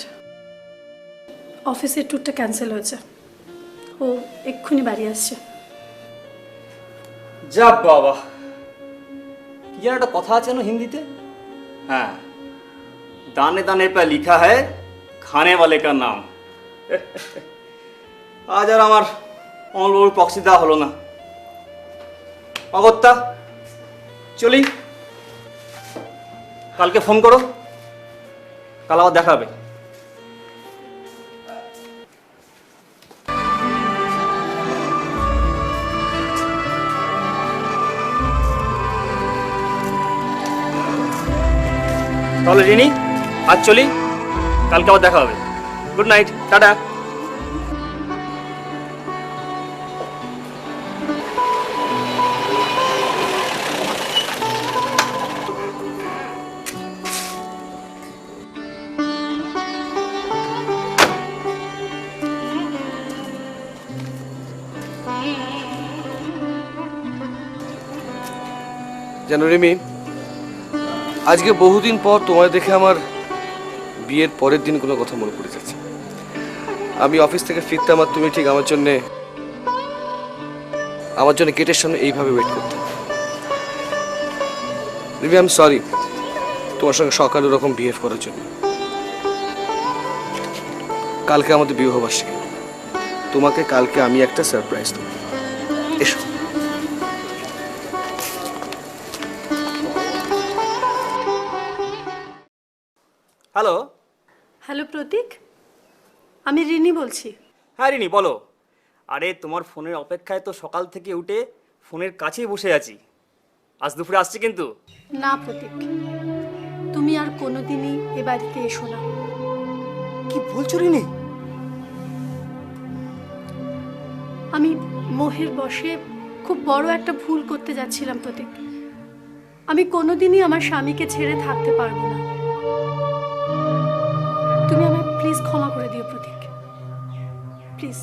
অফিসের ট্যুরটা ক্যান্সেল হয়েছে, ও এক্ষুনি বাড়ি আসছে। যা বাবা, কি যেন একটা কথা আছে না হিন্দিতে? হ্যাঁ, দানে দানে পে লিখা হ্যায় খানে ওয়ালে কা নাম। আজ আর আমার অমলবাবুর প্রক্সি দেওয়া হলো না। অগত্যা চলি, কালকে ফোন করো, কাল আবার দেখা হবে। তাহলে রিনি, আজ চলি, কালকে আবার দেখা হবে। Good night, tata. জানো রিমি, আজকে বহুদিন পর তোমায় দেখে আমার বিয়ের পরের দিনগুলো কথা মনে পড়ে যাচ্ছে। আমি অফিস থেকে ফিরতাম আর তুমি ঠিক আমার জন্য গেটের সামনে এইভাবে ওয়েট করতে। রিমি, আই এম সরি তোমার সঙ্গে সকালে ওরকম বিহেভ করার জন্য। কালকে আমাদের বিবাহবার্ষিকী, তোমাকে কালকে আমি একটা সারপ্রাইজ দেবো। এসো। হ্যালো। হ্যালো প্রতীক, আমি রিনি বলছি। হ্যাঁ রিনি, বলো। আরে তোমার ফোনের অপেক্ষায় তো সকাল থেকে উঠে ফোনের কাছেই বসে আছি। আজ দুপুরে আসছি কিন্তু। না প্রতীক, তুমি আর কোনোদিনই এ বাড়িতে এসো না। কি বলছো রিনি? আমি মোহের বশে খুব বড় একটা ভুল করতে যাচ্ছিলাম প্রতীক। আমি কোনোদিনই আমার স্বামীকে ছেড়ে থাকতে পারবো না। তুমি আমায় প্লিজ ক্ষমা করে দিও প্রতীক, প্লিজ।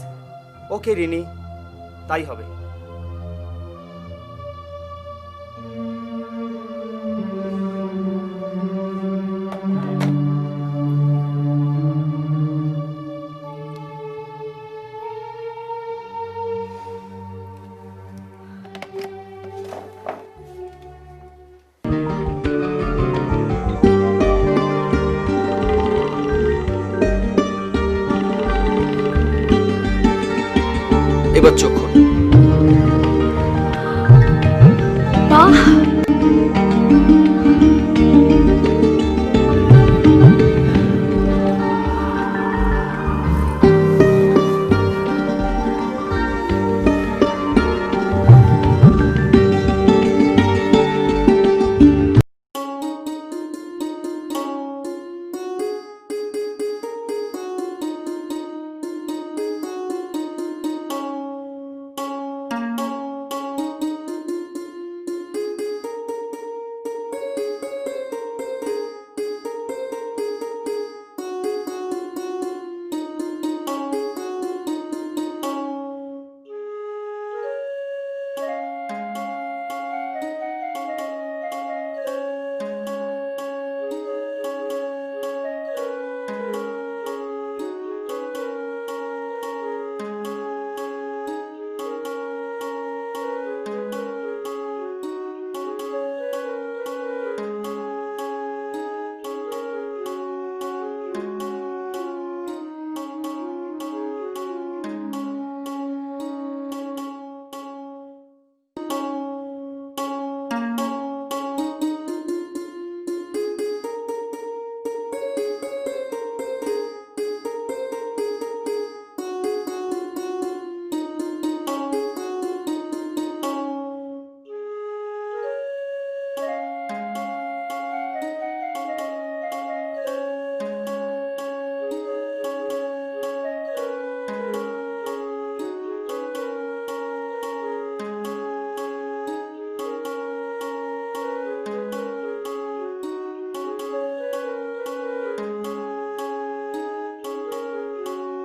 ওকে রিনি, তাই হবে। এবার চোখ খোল।